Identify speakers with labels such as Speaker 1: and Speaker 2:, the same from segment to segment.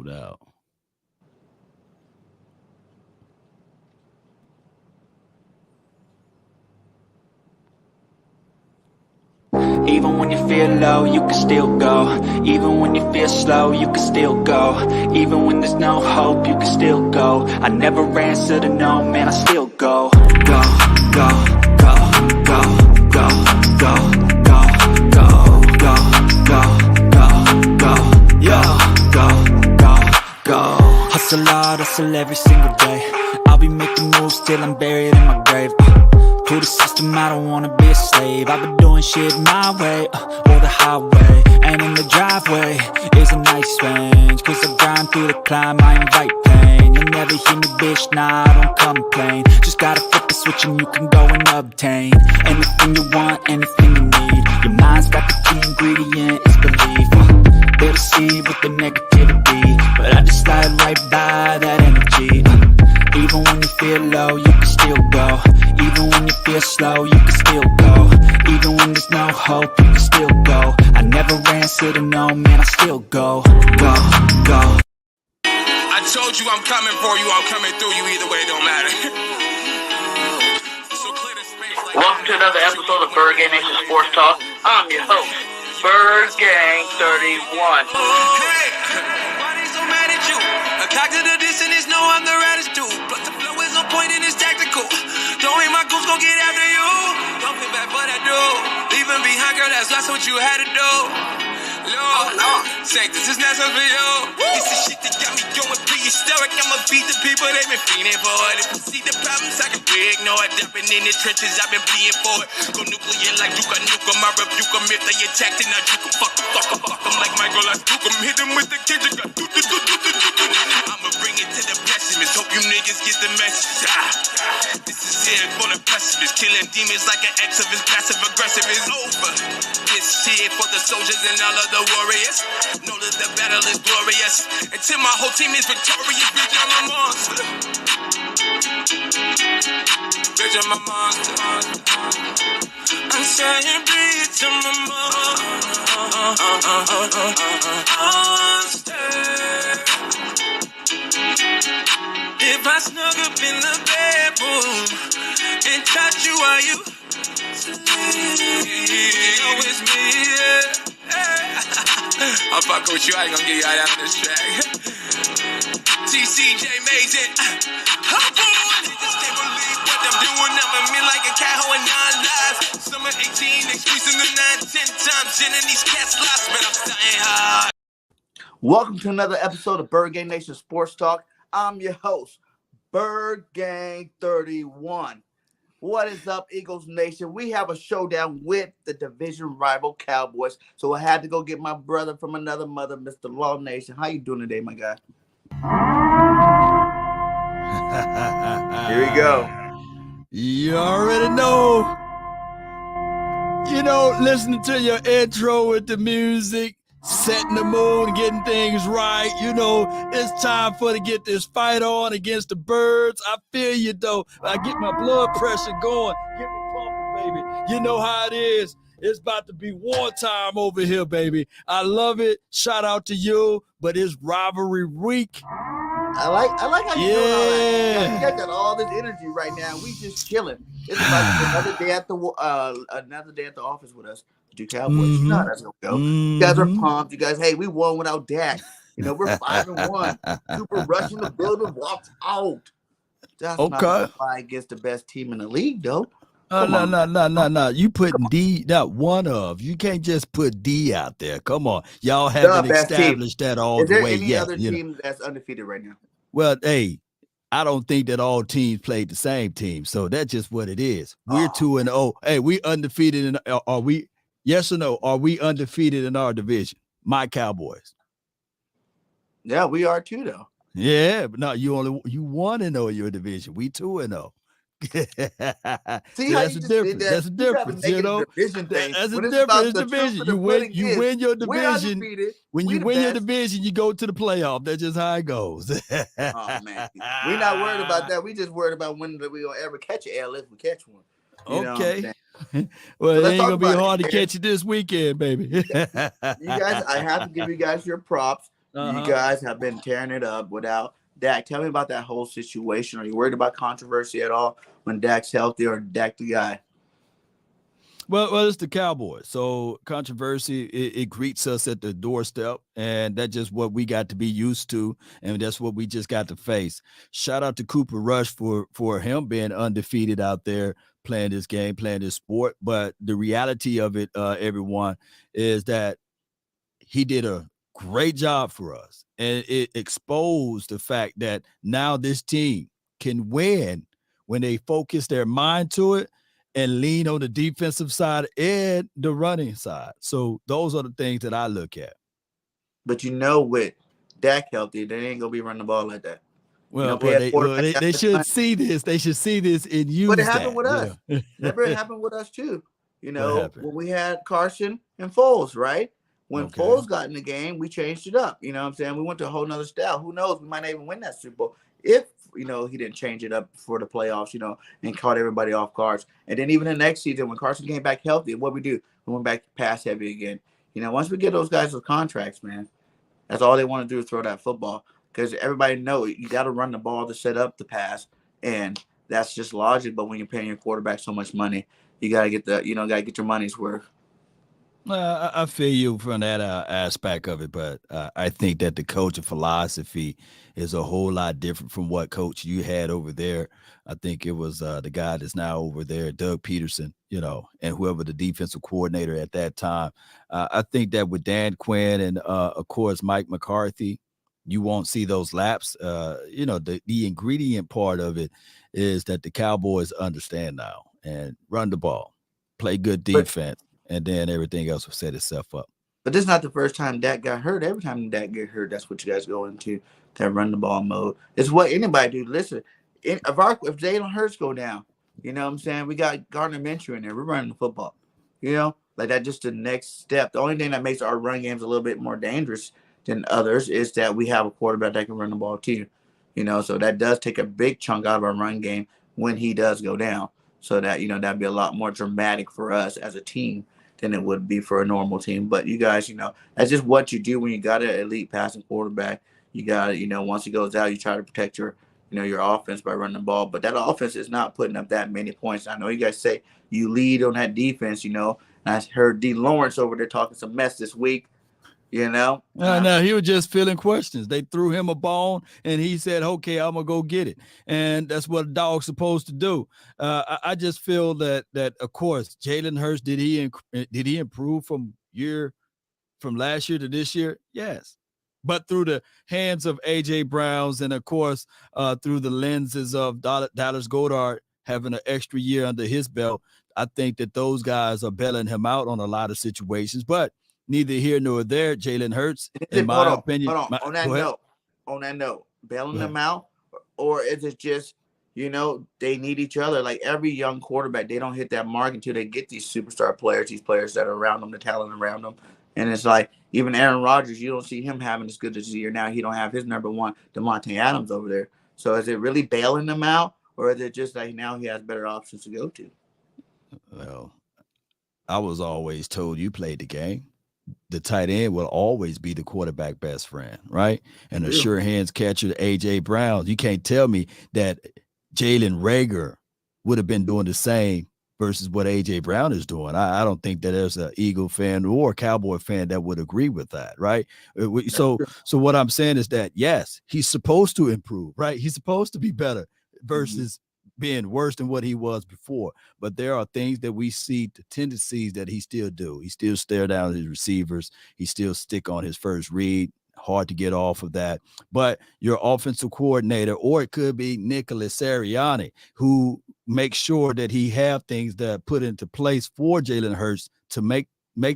Speaker 1: No doubt.
Speaker 2: Even when you feel low, you can still go. Even when you feel slow, you can still go. Even when there's no hope, you can still go. I never answer to no, man, I still go. Go, go, go, go, go, go, go, go, go, go, go, go, go, go, go. Hustle hard, hustle every single day. I'll be making moves till I'm buried in my grave. To the system, I don't wanna be a slave. I've been doing shit my way, or the highway. And in the driveway is a nice range. Cause I grind through the climb, I invite pain. You'll never hear me, bitch, nah, I don't complain. Just gotta flip the switch and you can go and obtain anything you want, anything you need. Your mind's got the key ingredient, it's belief. They'll deceive with the negativity, but I just slide right by that energy. Even when you feel low, you can still go. Even when you feel slow, you can still go. Even when there's no hope, you can still go. I never answer to no, man, I still go. Go, go.
Speaker 3: I told you I'm coming for you, I'm coming through you, either way, it don't matter. So clear the space like
Speaker 4: Welcome to another episode of BIRDGANG Sports Talk. I'm your host, BIRDGANG 31.
Speaker 3: Hey, why they so mad at you? A cock to the distance is no, I'm the raddest dude. Plus the flow is on point and it's tactical. Don't hate my goose, gon' get after you. Don't feel bad for that dude. Leaving behind, girl, that's what you had to do. Lord, say this is not something for you. This is shit that got me going prehistoric. I'ma beat the people they been fiending for it. If you see the problems, I can ignore it. Jumping in the trenches, I've been bleeding for it. Go nuclear like you got nuke 'em. I rebuke 'em if they attack, then I juke 'em. Fuck 'em like Michael, I spook 'em. Hit 'em with the kids, I got I'ma bring it to the pessimist. Hope you niggas get the message. This is it for the pessimist. Killing demons like an exorcist. Passive aggressive is over. This shit for the soldiers and all of the warriors. Know that the battle is glorious. Until my whole team is victorious. Bitch, I'm a monster. Bitch, I'm a monster. I'm saying, bitch, I'm a monster. If I snuck up in the bedroom and touch you while you sleep, oh, it's me, yeah. I'm fucking with you, I ain't gonna get you out of this track. TCJ Mason. Niggas can't believe what I'm doing. I'm a man like a cat hoeing 9 lives. Summer 18, excreasing the 9, 10 times. Sending these cats lost, but I'm staying hard.
Speaker 5: Welcome to another episode of BIRDGANG Nation Sports Talk. I'm your host, BIRDGANG 31. What is up, Eagles Nation? We have a showdown with the division rival Cowboys. So I had to go get my brother from another mother, Mr. Law Nation. How you doing today, my guy? Here we go.
Speaker 1: You already know. You know, listening to your intro with the music, setting the mood, getting things right. You know, it's time for to get this fight on against the Birds. I feel you, though. I get my blood pressure going. Get me pumping, baby. You know how it is. It's about to be wartime over here, baby. I love it. Shout out to you, but it's rivalry week.
Speaker 5: I like how you're doing all that. You guys got all this energy right now. We just chilling. It's about another day at the office with us. The Cowboys. You know how that's gonna go. You guys are pumped. You guys, hey, we won without Dak. You know, we're 5-1. Cooper rushing the building, walks out. That's not gonna fly against the best team in the league, though.
Speaker 1: No. You putting D, not one of. You can't just put D out there. Come on. Y'all haven't established that all the way yet. Is there any other team
Speaker 5: that's undefeated right now?
Speaker 1: Well, hey, I don't think that all teams played the same team. So that's just what it is. We're 2-0. Hey, we undefeated. Are we, yes or no? Are we undefeated in our division? My Cowboys.
Speaker 5: Yeah, we are too, though.
Speaker 1: Yeah, but no, you 1-0 in your division. We 2-0.
Speaker 5: See how
Speaker 1: that's a difference. That's a difference, you know. That's a difference. It's division. You win your division. When you win your division, you go to the playoff. That's just how it goes.
Speaker 5: Oh man, we're not worried about that. We just worried about when we gonna ever catch an L if we catch one.
Speaker 1: Okay. Well, so it ain't gonna be hard to catch it this weekend, baby.
Speaker 5: You guys, I have to give you guys your props. You guys have been tearing it up without Dak. Tell me about that whole situation. Are you worried about controversy at all when Dak's healthy, or Dak the guy?
Speaker 1: Well, it's the Cowboys. So controversy, it greets us at the doorstep, and that's just what we got to be used to, and that's what we just got to face. Shout out to Cooper Rush for him being undefeated out there playing this game, playing this sport. But the reality of it, everyone, is that he did a great job for us, and it exposed the fact that now this team can win when they focus their mind to it and lean on the defensive side and the running side. So those are the things that I look at.
Speaker 5: But with Dak healthy, they ain't gonna be running the ball like that.
Speaker 1: Well, they should see this. They should see this and use
Speaker 5: But it
Speaker 1: that.
Speaker 5: happened with us. Remember, it happened with us too. When we had Carson and Foles, right? When Foles got in the game, we changed it up. You know what I'm saying? We went to a whole nother style. Who knows? We might not even win that Super Bowl if, he didn't change it up for the playoffs, and caught everybody off guard. And then even the next season, when Carson came back healthy, what we do? We went back pass heavy again. Once we get those guys with contracts, man, that's all they want to do is throw that football. Because everybody knows you got to run the ball to set up the pass. And that's just logic. But when you're paying your quarterback so much money, you got to get your money's worth.
Speaker 1: I feel you from that aspect of it, but I think that the coaching philosophy is a whole lot different from what coach you had over there. I think it was the guy that's now over there, Doug Peterson, and whoever the defensive coordinator at that time. I think that with Dan Quinn and, of course, Mike McCarthy, you won't see those laps. The ingredient part of it is that the Cowboys understand now and run the ball, play good defense. And then everything else will set itself up.
Speaker 5: But this is not the first time Dak got hurt. Every time Dak get hurt, that's what you guys go into, that run the ball mode. It's what anybody do. Listen, if Jalen Hurts go down, you know what I'm saying? We got Gardner Minshew in there. We're running the football. Like that just the next step. The only thing that makes our run games a little bit more dangerous than others is that we have a quarterback that can run the ball too. So that does take a big chunk out of our run game when he does go down. So that, that'd be a lot more dramatic for us as a team than it would be for a normal team. But you guys, that's just what you do when you got an elite passing quarterback. You got to, once he goes out, you try to protect your offense by running the ball. But that offense is not putting up that many points. I know you guys say you lead on that defense, and I heard D. Lawrence over there talking some mess this week. No,
Speaker 1: he was just filling questions. They threw him a bone, and he said, "Okay, I'm gonna go get it." And that's what a dog's supposed to do. I just feel that of course, Jalen Hurts, did he improve from last year to this year? Yes, but through the hands of AJ Browns, and of course, through the lenses of Dallas Goedert having an extra year under his belt, I think that those guys are bailing him out on a lot of situations, but. Neither here nor there, Jalen Hurts, in my opinion.
Speaker 5: On that note, bailing them out, or is it just, they need each other? Like every young quarterback, they don't hit that mark until they get these superstar players, these players that are around them, the talent around them. And it's like even Aaron Rodgers, you don't see him having as good as this year. Now he don't have his number one, Devontae Adams, over there. So is it really bailing them out, or is it just like now he has better options to go to?
Speaker 1: Well, I was always told you played the game. The tight end will always be the quarterback best friend, right? And a sure hands catcher, A.J. Brown. You can't tell me that Jalen Reagor would have been doing the same versus what A.J. Brown is doing. I don't think that there's an Eagle fan or a Cowboy fan that would agree with that, right? So what I'm saying is that, yes, he's supposed to improve, right? He's supposed to be better versus being worse than what he was before. But there are things that we see, the tendencies that he still do. He still stare down his receivers. He still stick on his first read. Hard to get off of that. But your offensive coordinator, or it could be Nicholas Sirianni, who makes sure that he have things that are put into place for Jalen Hurts to make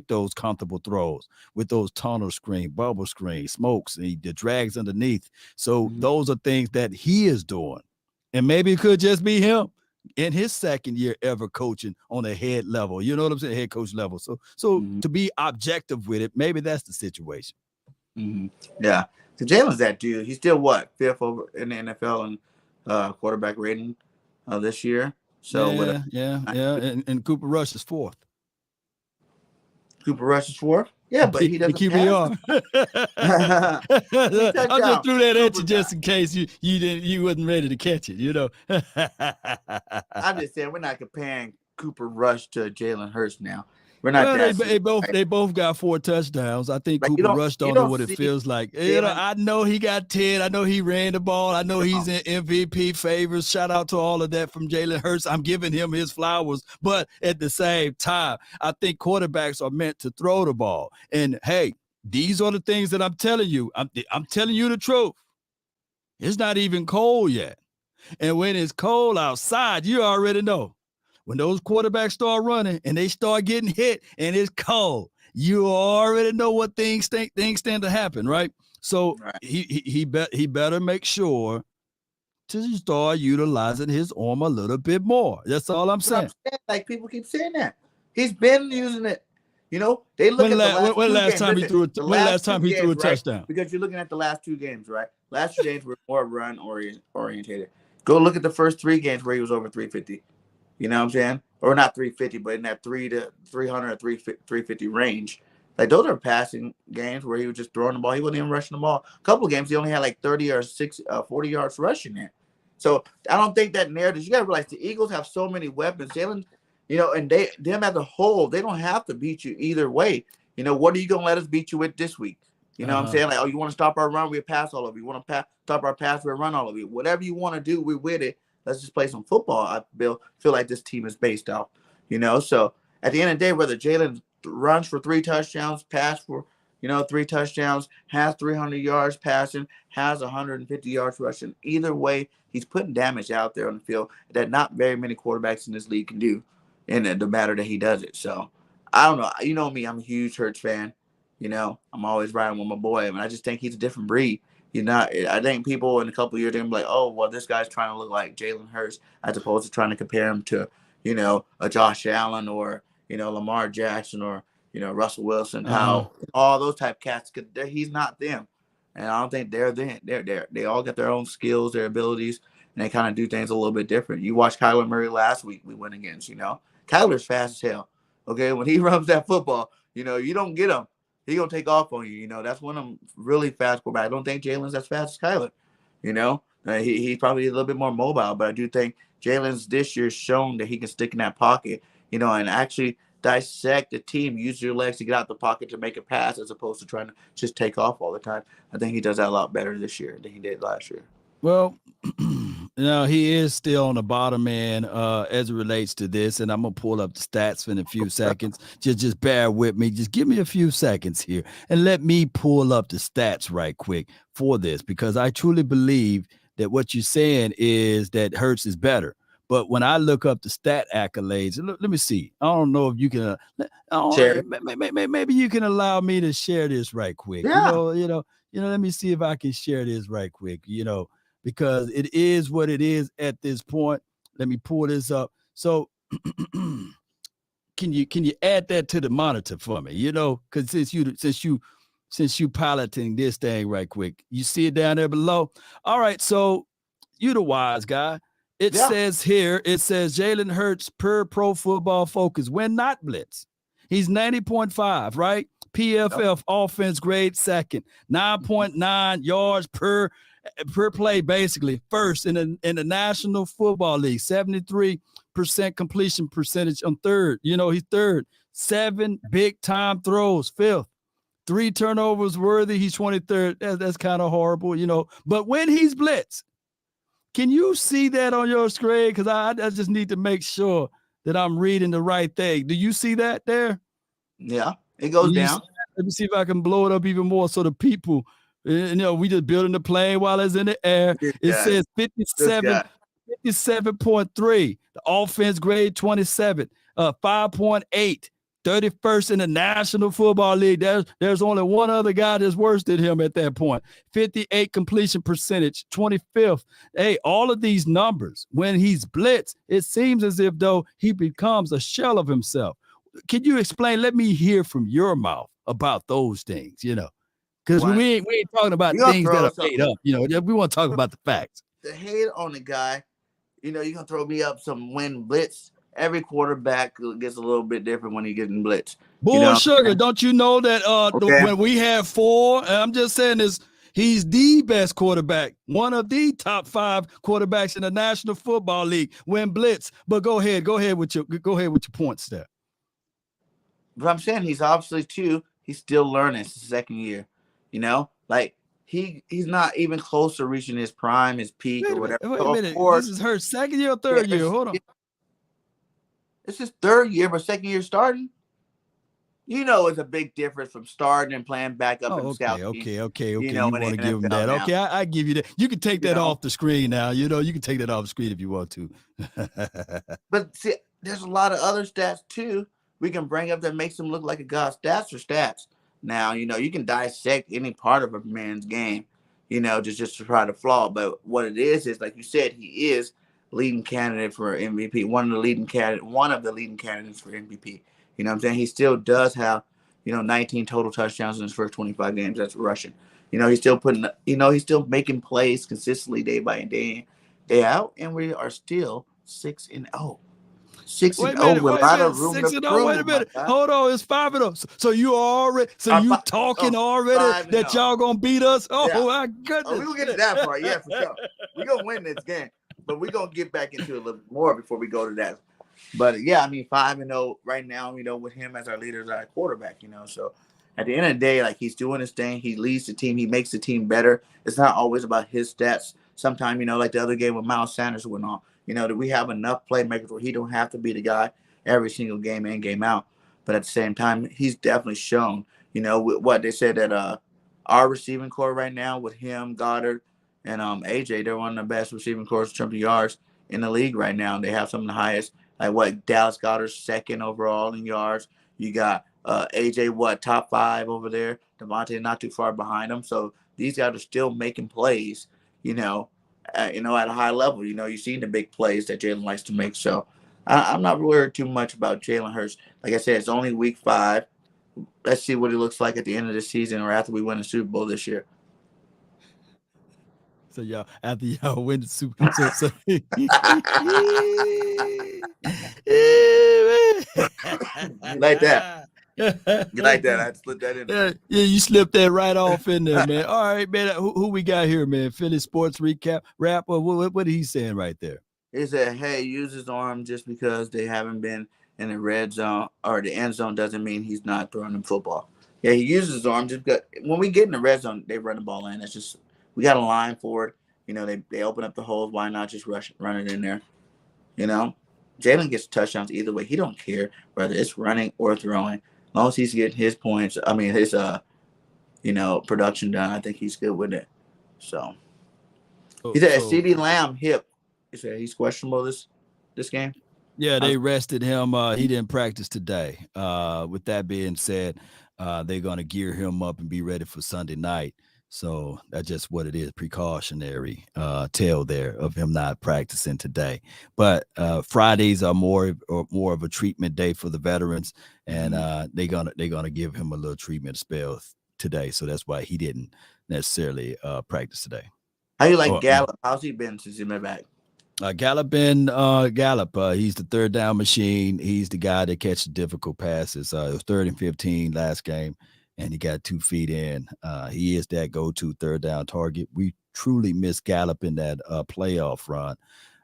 Speaker 1: those comfortable throws with those tunnel screen, bubble screen, smokes, and the drags underneath. So those are things that he is doing. And maybe it could just be him in his second year ever coaching on a head level. You know what I'm saying? Head coach level. So to be objective with it, maybe that's the situation.
Speaker 5: Yeah. So Jalen's that dude. He's still fifth over in the NFL in quarterback rating this year. So
Speaker 1: yeah. And Cooper Rush is fourth.
Speaker 5: Cooper Rush is fourth? Yeah, but he doesn't
Speaker 1: QBR. I just threw that at you just in case you wasn't ready to catch it, you know.
Speaker 5: I'm just saying we're not comparing Cooper Rush to Jalen Hurts now. We're not.
Speaker 1: Well, they both got 4 touchdowns. I think Cooper Rush don't know what it feels like. You know, I know he got 10. I know he ran the ball. I know he's in MVP favors. Shout out to all of that from Jalen Hurts. I'm giving him his flowers. But at the same time, I think quarterbacks are meant to throw the ball. And hey, these are the things that I'm telling you. I'm telling you the truth. It's not even cold yet. And when it's cold outside, you already know. When those quarterbacks start running and they start getting hit and it's cold, you already know what things stand to happen, right? So he better make sure to start utilizing his arm a little bit more. That's all I'm saying.
Speaker 5: Like people keep saying that. He's been using it. You know, they look at
Speaker 1: the last time he threw a touchdown.
Speaker 5: Because you're looking at the last 2 games, right? Last 2 games were more run orientated. Go look at the first 3 games where he was over 350. You know what I'm saying? Or not 350, but in that 300 or 350 range. Like those are passing games where he was just throwing the ball. He wasn't even rushing the ball. A couple of games, he only had like 30 or 40 yards rushing there. So I don't think that narrative. You got to realize the Eagles have so many weapons. Jalen, you know, and them as a whole, they don't have to beat you either way. You know, what are you going to let us beat you with this week? You know what I'm saying? Like, oh, you want to stop our run? We'll pass all of you. You want to stop our pass? We'll run all of you. Whatever you want to do, we're with it. Let's just play some football. I feel like this team is based off, you know. So at the end of the day, whether Jalen runs for 3 touchdowns, pass for, 3 touchdowns, has 300 yards passing, has 150 yards rushing, either way, he's putting damage out there on the field that not very many quarterbacks in this league can do in the matter that he does it. So I don't know. You know me, I'm a huge Hurts fan. You know, I'm always riding with my boy, and I just think he's a different breed. I think people in a couple of years are going to be like, oh, well, this guy's trying to look like Jalen Hurts as opposed to trying to compare him to, a Josh Allen or, Lamar Jackson or, Russell Wilson, how all those type of cats, he's not them. And I don't think they're them. They all got their own skills, their abilities, and they kind of do things a little bit different. You watched Kyler Murray last week we went against, Kyler's fast as hell. Okay, when he runs that football, you don't get him. He's going to take off on you. That's one of them really fast quarterbacks. I don't think Jalen's as fast as Kyler. He's probably a little bit more mobile, but I do think Jalen's this year shown that he can stick in that pocket, and actually dissect the team, use your legs to get out the pocket to make a pass as opposed to trying to just take off all the time. I think he does that a lot better this year than he did last year.
Speaker 1: Well, he is still on the bottom end as it relates to this, and I'm gonna pull up the stats in a few seconds. Just bear with me. Just give me a few seconds here, and let me pull up the stats right quick for this, because I truly believe that what you're saying is that Hurts is better. But when I look up the stat accolades, let me see. I don't know if you can. Maybe you can allow me to share this right quick.
Speaker 5: Yeah.
Speaker 1: Let me see if I can share this right quick. Because it is what it is at this point. Let me pull this up. So can you add that to the monitor for me? Because since you piloting this thing right quick, you see it down there below. All right, so you the wise guy. It says here, Jalen Hurts per Pro Football Focus when not blitz. He's 90.5, right? PFF offense grade second, 9.9 yards per play, basically first in the National Football League, 73% completion percentage on third. He's third. 7 big time throws, fifth. 3 turnovers worthy. He's 23rd. That's kind of horrible, But when he's blitzed, can you see that on your screen? Because I just need to make sure that I'm reading the right thing. Do you see that there?
Speaker 5: Yeah, it goes down.
Speaker 1: Let me see if I can blow it up even more so the people, we just building the plane while it's in the air. It says 57.3. The offense grade 27, 5.8. 31st in the National Football League. There's only one other guy that's worse than him at that point. 58 completion percentage, 25th. Hey, all of these numbers, when he's blitzed, it seems as if though he becomes a shell of himself. Can you explain? Let me hear from your mouth about those things, because we ain't talking about things that are made up. We want to talk about the facts.
Speaker 5: The hate on the guy, you're going to throw me up some win blitz. every quarterback gets a little bit different when he gets in blitz.
Speaker 1: Bull sugar, don't you know that when we have 4, and I'm just saying this, he's the best quarterback, one of the top 5 quarterbacks in the National Football League when blitz. But go ahead with your points there.
Speaker 5: But I'm saying he's obviously too. He's still learning. It's his second year. You know, like he's not even close to reaching his prime, his peak, or whatever.
Speaker 1: Wait a minute. Of course, this is her second year or third year. Hold on.
Speaker 5: It's his third year, but second year starting. You know, it's a big difference from starting and playing back up in the scout team.
Speaker 1: Okay. You want to give him that? Now. Okay, I give you that. You can take that off the screen now. You know, you can take that off the screen if you want to.
Speaker 5: But see, there's a lot of other stats too we can bring up that makes him look like a god. Stats are stats. Now, you know, you can dissect any part of a man's game, you know, just to try to flaw. But what it is like you said, he is leading candidate for MVP, one of the leading candidates for MVP. You know what I'm saying? He still does have, 19 total touchdowns in his first 25 games. That's rushing. He's still he's still making plays consistently day by day out, and we are still 6-0. 6-0 with a lot of room to prove.
Speaker 1: Wait a minute. Hold on, it's 5-0. So you talking already that y'all gonna beat us? Oh my goodness.
Speaker 5: We gonna get to that part, yeah, for sure. We gonna win this game, but we gonna get back into it a little more before we go to that. But yeah, I mean 5-0 right now, with him as our leader, as our quarterback, So at the end of the day, like, he's doing his thing. He leads the team. He makes the team better. It's not always about his stats. Sometimes, like the other game with Miles Sanders went on, that we have enough playmakers where he don't have to be the guy every single game in, game out. But at the same time, he's definitely shown, with what they said that our receiving core right now with him, Goddard, and AJ, they're one of the best receiving cores in terms of yards in the league right now. They have some of the highest. Like Dallas Goedert's second overall in yards. You got AJ, top 5 over there. Devontae not too far behind him. So these guys are still making plays, at a high level. You've seen the big plays that Jalen likes to make. So I'm not worried too much about Jalen Hurts. Like I said, it's only week 5. Let's see what he looks like at the end of the season or after we win the Super Bowl this year.
Speaker 1: So after y'all win the Super Bowl, you
Speaker 5: like that? You like that? I slipped that in there.
Speaker 1: Yeah, you slipped that right off in there, man. All right, man. Who we got here, man? Philly Sports Recap Rap. What are he saying right there?
Speaker 5: He said, "Hey, use his arm just because they haven't been in the red zone or the end zone doesn't mean he's not throwing them football." Yeah, he uses his arm just because when we get in the red zone, they run the ball in. It's just we got a line for it. They open up the holes. Why not just run it in there? Jalen gets touchdowns either way. He don't care whether it's running or throwing. As long as he's getting his points, his production done, I think he's good with it. So he said CeeDee Lamb hip. He said he's questionable this game.
Speaker 1: Yeah, they rested him. He didn't practice today. With that being said, they're gonna gear him up and be ready for Sunday night. So that's just what it is, precautionary tale there of him not practicing today. But Fridays are more of a treatment day for the veterans, and they're gonna give him a little treatment spell today. So that's why he didn't necessarily practice today.
Speaker 5: How you like Gallup? How's he been since he been back?
Speaker 1: Gallup, he's the third down machine. He's the guy that catches difficult passes. It was 3rd and 15 last game, and he got 2 feet in. He is that go-to third down target. We truly miss Gallup in that playoff run.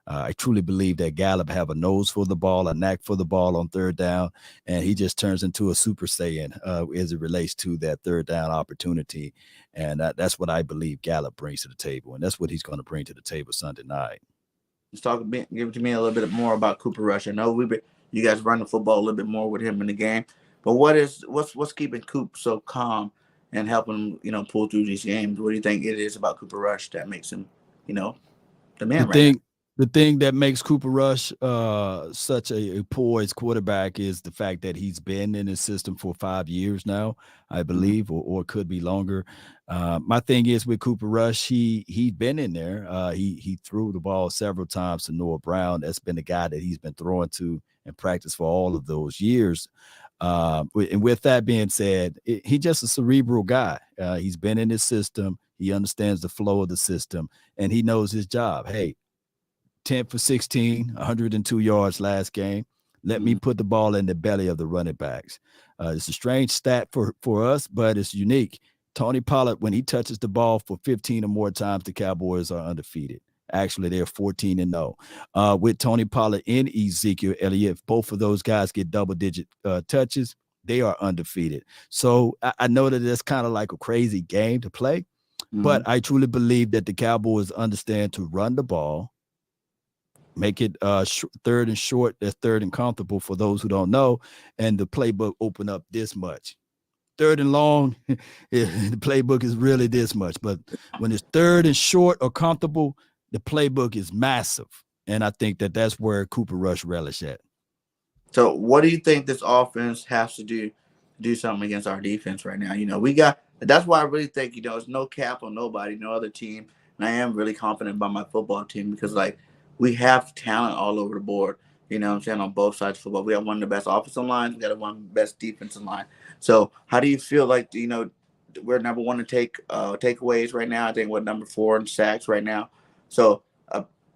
Speaker 1: I truly believe that Gallup have a nose for the ball, a knack for the ball on third down, and he just turns into a Super Saiyan as it relates to that third down opportunity. And that's what I believe Gallup brings to the table, and that's what he's going to bring to the table Sunday night.
Speaker 5: Let's give it to me a little bit more about Cooper Rush. I know you guys run the football a little bit more with him in the game, but what's keeping Coop so calm and helping him, pull through these games? What do you think it is about Cooper Rush that makes him, the man right now?
Speaker 1: The thing that makes Cooper Rush such a poised quarterback is the fact that he's been in his system for 5 years now, I believe, or could be longer. My thing is with Cooper Rush, he's been in there. He threw the ball several times to Noah Brown. That's been the guy that he's been throwing to in practice for all of those years. And with that being said, he's just a cerebral guy. He's been in his system. He understands the flow of the system, and he knows his job. Hey, 10 for 16, 102 yards last game. Let me put the ball in the belly of the running backs. It's a strange stat for us, but it's unique. Tony Pollard, when he touches the ball for 15 or more times, the Cowboys are undefeated. Actually, they're 14-0. With Tony Pollard and Ezekiel Elliott, if both of those guys get double-digit touches, they are undefeated. So I know that it's kind of like a crazy game to play, but I truly believe that the Cowboys understand to run the ball, make it third and short, that's third and comfortable for those who don't know, and the playbook open up this much. Third and long, the playbook is really this much. But when it's third and short or comfortable, the playbook is massive. And I think that that's where Cooper Rush relish at.
Speaker 5: So what do you think this offense has to do something against our defense right now? That's why I really think, it's no cap on nobody, no other team. And I am really confident about my football team because, we have talent all over the board, on both sides of football. We have one of the best offensive lines. We got one of the best defensive line. So how do you feel like, we're number one in takeaways right now? I think we're number 4 in sacks right now. So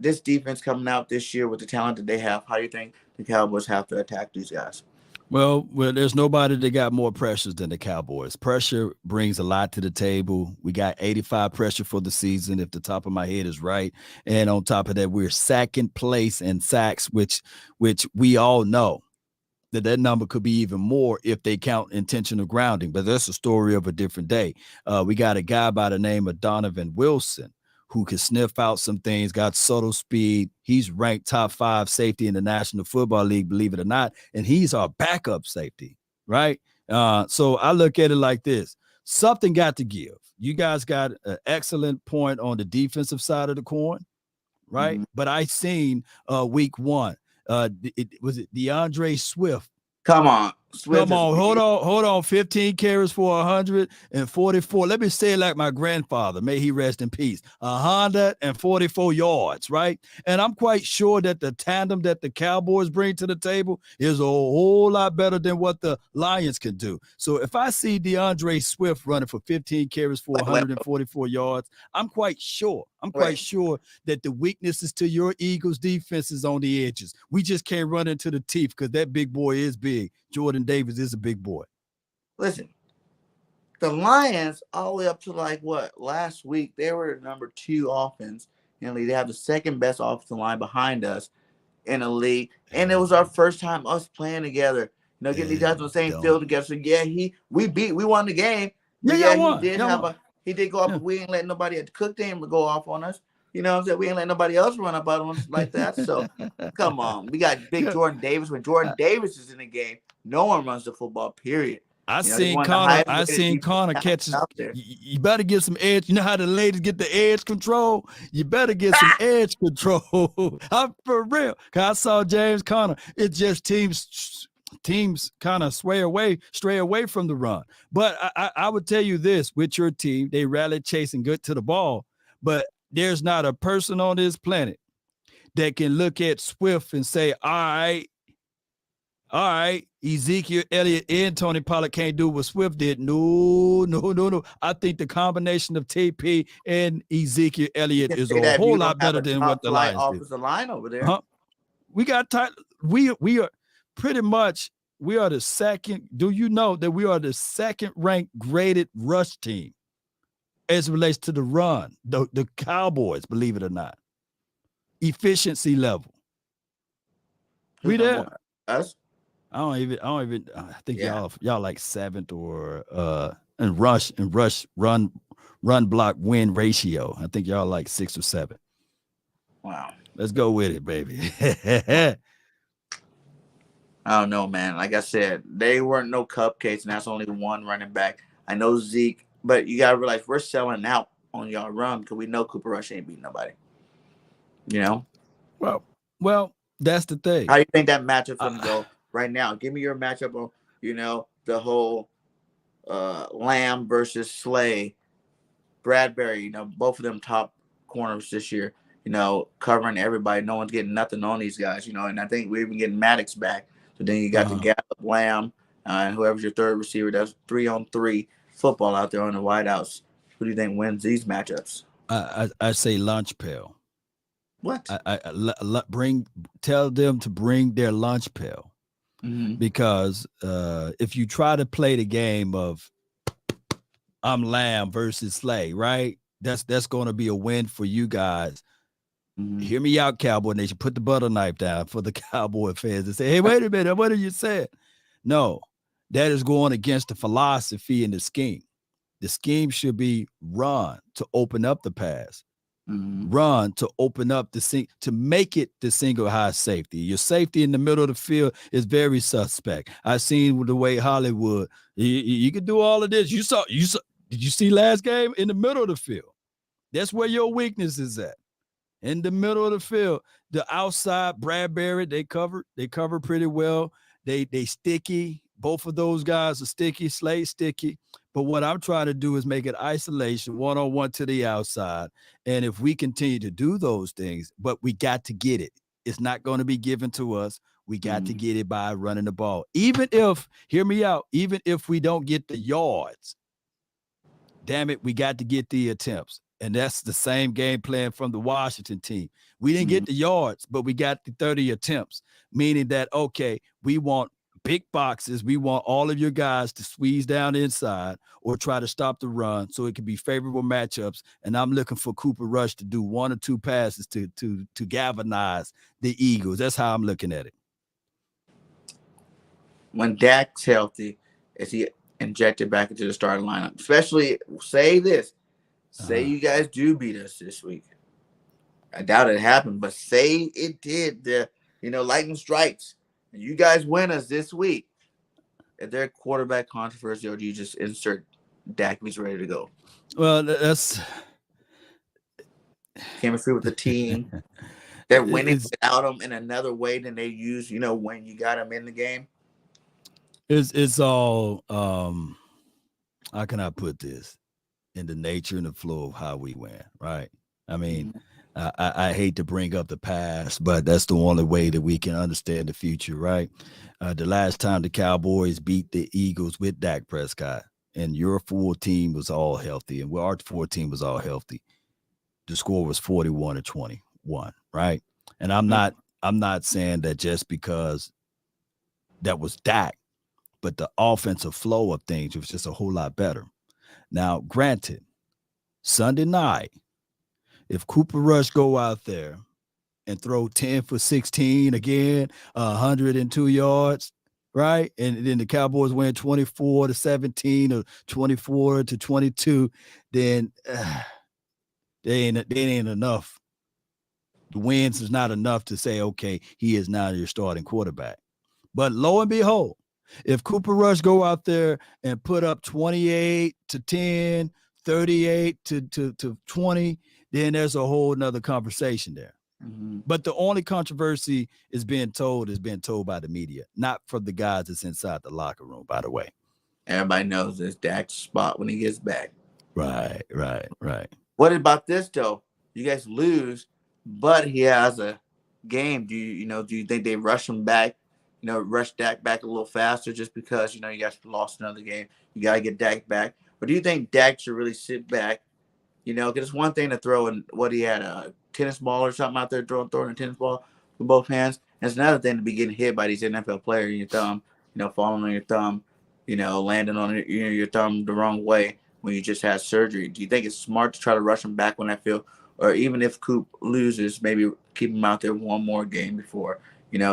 Speaker 5: this defense coming out this year with the talent that they have, how do you think the Cowboys have to attack these guys?
Speaker 1: Well, there's nobody that got more pressures than the Cowboys. Pressure brings a lot to the table. We got 85 pressure for the season, if the top of my head is right. And on top of that, we're second place in sacks, which we all know that number could be even more if they count intentional grounding. But that's a story of a different day. We got a guy by the name of Donovan Wilson who can sniff out some things, got subtle speed. He's ranked top 5 safety in the National Football League, believe it or not, and he's our backup safety, right? So I look at it like this. Something got to give. You guys got an excellent point on the defensive side of the coin, right? But I seen week 1. Was it DeAndre Swift?
Speaker 5: Come on.
Speaker 1: Hold on. 15 carries for 144. Let me say it like my grandfather, may he rest in peace. 144 yards, right? And I'm quite sure that the tandem that the Cowboys bring to the table is a whole lot better than what the Lions can do. So if I see DeAndre Swift running for 15 carries for 144 yards, I'm quite sure that the weaknesses to your Eagles defense is on the edges. We just can't run into the teeth because that big boy is big. Jordan Davis is a big boy.
Speaker 5: Listen, the Lions all the way up to last week, they were number 2 offense in the league. They have the second best offensive line behind us in the league. And it was our first time us playing together. Getting these guys on the same field together. So we won the game. He did go off, but we ain't letting nobody at the cook team go off on us. We ain't letting nobody else run up on us like that. So come on. We got big Jordan Davis. When Jordan Davis is in the game, no one runs the football, period.
Speaker 1: I seen Connor catches. You better get some edge. You know how the ladies get the edge control? You better get some edge control. I'm for real. Cause I saw James Conner. It's just teams kind of stray away from the run. But I would tell you this, with your team, they rally chasing good to the ball, but there's not a person on this planet that can look at Swift and say, all right, Ezekiel Elliott and Tony Pollard can't do what Swift did. No. I think the combination of TP and Ezekiel Elliott is a whole lot better than what the Lions did.
Speaker 5: Offensive line over there.
Speaker 1: We got tight. We are pretty much, we are the second. Do you know that we are the second ranked graded rush team as it relates to the run? The Cowboys, believe it or not, efficiency level. We there.
Speaker 5: Us?
Speaker 1: I don't even. I think y'all like 7th or and run block win ratio. I think y'all like 6 or 7.
Speaker 5: Wow.
Speaker 1: Let's go with it, baby.
Speaker 5: I don't know, man. Like I said, they weren't no cupcakes, and that's only one running back. I know Zeke, but you gotta realize we're selling out on y'all run because we know Cooper Rush ain't beating nobody.
Speaker 1: Well, that's the thing.
Speaker 5: How do you think that matchup gonna go right now? Give me your matchup on, the whole Lamb versus Slay, Bradbury. Both of them top corners this year. Covering everybody. No one's getting nothing on these guys. And I think we're even getting Maddox back. So then you got the Gallup, Lamb, and whoever's your third receiver. That's 3-on-3 football out there on the wideouts. Who do you think wins these matchups?
Speaker 1: I say lunch pail.
Speaker 5: What?
Speaker 1: Tell them to bring their lunch pail. because if you try to play the game of I'm lamb versus slay, right? That's going to be a win for you guys. Hear me out, Cowboy Nation. Put the butter knife down for the Cowboy fans and say, hey, wait a minute. What are you saying? No, that is going against the philosophy and the scheme. The scheme should be run to open up the pass, run to open up to make it the single high safety. Your safety in the middle of the field is very suspect. I've seen the way Hollywood, you can do all of this. Did you see last game in the middle of the field? That's where your weakness is at. In the middle of the field, the outside, Bradbury, they cover pretty well. They sticky. Both of those guys are sticky, Slade sticky. But what I'm trying to do is make it isolation, one-on-one to the outside. And if we continue to do those things, but we got to get it. It's not going to be given to us. We got to get it by running the ball. Even if, hear me out, even if we don't get the yards, damn it, we got to get the attempts. And that's the same game plan from the Washington team. We didn't get the yards, but we got the 30 attempts, meaning that, okay, we want big boxes. We want all of your guys to squeeze down inside or try to stop the run so it can be favorable matchups. And I'm looking for Cooper Rush to do 1 or 2 passes to galvanize the Eagles. That's how I'm looking at it.
Speaker 5: When Dak's healthy, is he injected back into the starting lineup? Especially, say you guys do beat us this week. I doubt it happened, but say it did. The lightning strikes, and you guys win us this week. Is there quarterback controversy, or do you just insert Dak when he's ready to go?
Speaker 1: Well, that's
Speaker 5: chemistry with the team. They're winning without him in another way than they use, when you got him in the game.
Speaker 1: It's all how can I put this? In the nature and the flow of how we win, right? I mean, I hate to bring up the past, but that's the only way that we can understand the future, right? The last time the Cowboys beat the Eagles with Dak Prescott and your full team was all healthy and our full team was all healthy, the score was 41-21, right? And I'm not saying that just because that was Dak, but the offensive flow of things was just a whole lot better. Now, granted, Sunday night, if Cooper Rush go out there and throw 10 for 16 again, 102 yards, right? And then the Cowboys win 24-17 or 24-22, then they ain't enough. The wins is not enough to say, okay, he is now your starting quarterback. But lo and behold, if Cooper Rush go out there and put up 28-10, 38-20, then there's a whole nother conversation there. But the only controversy is being told by the media, not from the guys that's inside the locker room, by the way.
Speaker 5: Everybody knows it's Dak's spot when he gets back.
Speaker 1: Right.
Speaker 5: What about this, though? You guys lose, but he has a game. Do you think they rush him back? Rush Dak back a little faster just because, you guys lost another game. You got to get Dak back. But do you think Dak should really sit back? Because it's one thing to throw in what he had, a tennis ball or something out there, throwing a tennis ball with both hands. And it's another thing to be getting hit by these NFL players in your thumb, falling on your thumb, landing on your thumb the wrong way when you just had surgery. Do you think it's smart to try to rush him back on that field? Or even if Coop loses, maybe keep him out there one more game before –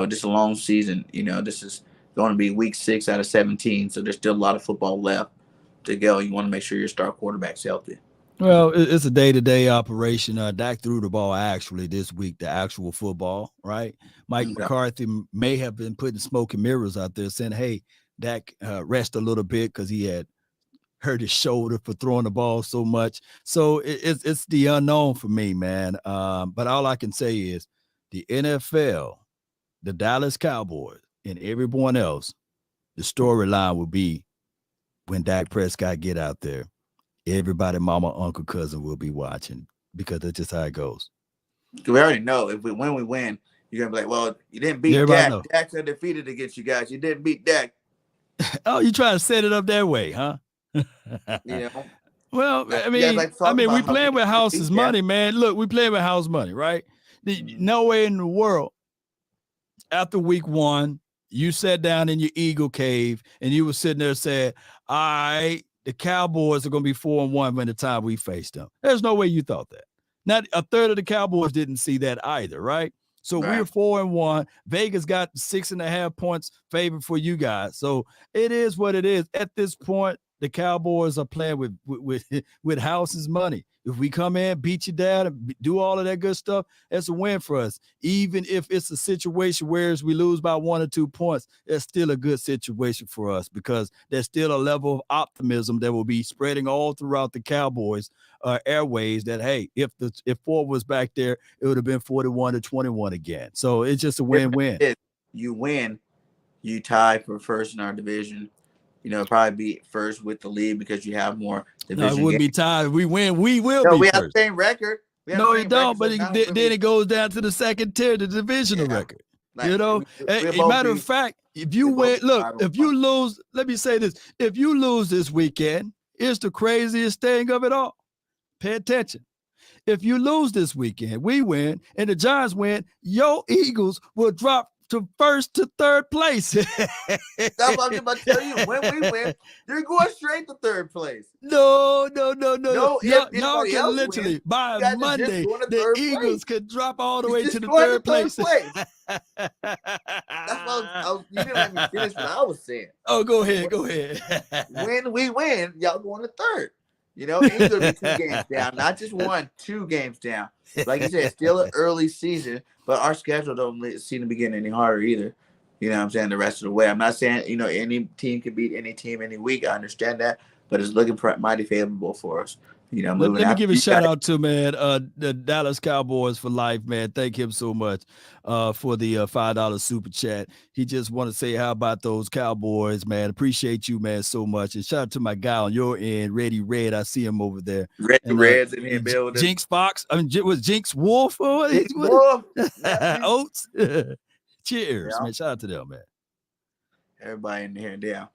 Speaker 5: just a long season. This is going to be week 6 out of 17, so there's still a lot of football left to go. You want to make sure your star quarterback's healthy.
Speaker 1: Well, it's a day-to-day operation. Dak threw the ball actually this week, the actual football, right? Mike McCarthy may have been putting smoke and mirrors out there saying, hey, Dak rest a little bit because he had hurt his shoulder for throwing the ball so much. So it's the unknown for me, man. But all I can say is the NFL, the Dallas Cowboys, and everyone else, the storyline will be when Dak Prescott get out there, everybody, mama, uncle, cousin will be watching because that's just how it goes.
Speaker 5: We already know when we win, you're going to be like, well, you didn't beat Dak. Dak's undefeated against you guys. You didn't beat Dak.
Speaker 1: Oh, you trying to set it up that way, huh? Well, I mean, we playing with house's money, man. Look, we playing with house money, right? No way in the world. After week 1, you sat down in your Eagle cave and you were sitting there saying, all right, the Cowboys are going to be 4-1 by the time we face them. There's no way you thought that. Not a third of the Cowboys didn't see that either, right? So we're 4-1. Vegas got 6.5 points favored for you guys. So it is what it is. At this point, the Cowboys are playing with house's money. If we come in, beat you down, and do all of that good stuff, that's a win for us. Even if it's a situation where we lose by 1 or 2 points, it's still a good situation for us because there's still a level of optimism that will be spreading all throughout the Cowboys airways that, hey, if Ford was back there, it would have been 41-21 again. So it's just a win-win.
Speaker 5: You win, you tie for first in our division. You know, probably be first with the lead because you have more division.
Speaker 1: No, it wouldn't be tied. We win. We will be
Speaker 5: we
Speaker 1: first.
Speaker 5: Have the same record.
Speaker 1: No, it don't. But then it goes down to the second tier, the divisional record. Like, you know, matter of fact, if you win, look, if you lose, let me say this: if you lose this weekend, it's the craziest thing of it all. Pay attention. If you lose this weekend, we win, and the Giants win, your Eagles will drop to first to third place.
Speaker 5: That's what I'm about to tell you. When we win, they're going straight to third place.
Speaker 1: No. Y'all can literally,
Speaker 5: wins,
Speaker 1: by Monday, the Eagles could drop all the way to the third place.
Speaker 5: That's what you didn't let me finish what I was saying.
Speaker 1: Oh, go ahead.
Speaker 5: When we win, y'all going to third. You know, it's going to be 2 games down, not just 1, 2 games down. Like you said, it's still an early season, but our schedule don't seem to be getting any harder either. You know what I'm saying? The rest of the way. I'm not saying, you know, any team can beat any team any week. I understand that, but it's looking mighty favorable for us. You know,
Speaker 1: let me give a shout out to, man, the Dallas Cowboys for life, man. Thank him so much for the $5 super chat. He just want to say, how about those Cowboys, man? Appreciate you, man, so much. And shout out to my guy on your end, Reddy Red. I see him over there.
Speaker 5: Red's in here building.
Speaker 1: Jinx Fox. I mean, was Jinx Wolf?
Speaker 5: Jinx Wolf.
Speaker 1: Oats. Cheers, man. Shout out to them, man.
Speaker 5: Everybody in here, yeah.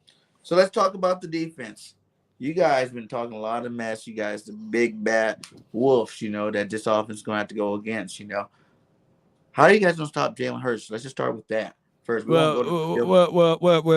Speaker 5: So let's talk about the defense. You guys been talking a lot of mess. You guys, the big bad wolves, you know, that this offense is going to have to go against, you know. How are you guys going to stop Jalen Hurts? Let's just start with that first.
Speaker 1: Well,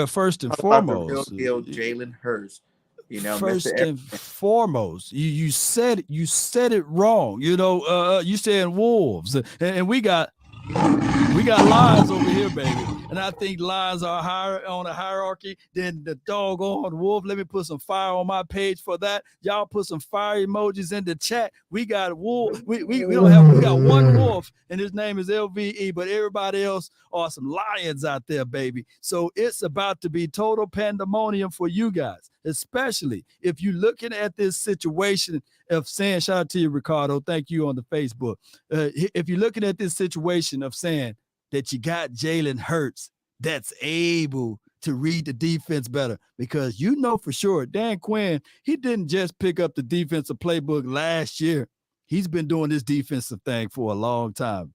Speaker 1: first and foremost,
Speaker 5: Jalen Hurts. You know,
Speaker 1: first and foremost, you said it wrong. You know, you said wolves, and we got lions over here, baby. And I think lions are higher on the hierarchy than the doggone wolf. Let me put some fire on my page for that. Y'all put some fire emojis in the chat. We got wolf. We got one wolf, and his name is LVE, but everybody else are some lions out there, baby. So it's about to be total pandemonium for you guys, especially if you're looking at this situation of saying, shout out to you, Ricardo. Thank you on the Facebook. If you're looking at this situation of saying that you got Jalen Hurts that's able to read the defense better, because you know for sure Dan Quinn, he didn't just pick up the defensive playbook last year. He's been doing this defensive thing for a long time.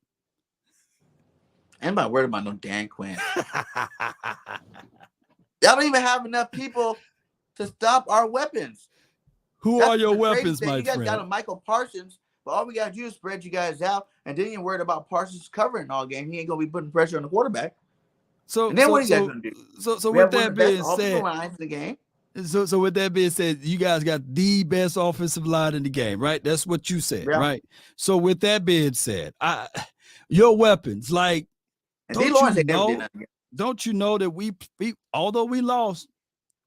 Speaker 5: Anybody worried about no Dan Quinn? Y'all don't even have enough people to stop our weapons.
Speaker 1: Who are your weapons, my friend?
Speaker 5: You guys got a Michael Parsons, but all we got to do is spread you guys out, and then you're worried about Parsons covering all game. He ain't going to be putting pressure on the quarterback.
Speaker 1: So
Speaker 5: and then what are you guys going to do?
Speaker 1: So with that being said, so with that being said, you guys got the best offensive line in the game, right? That's what you said, right? So with that being said, your weapons, like, don't you know that we although we lost,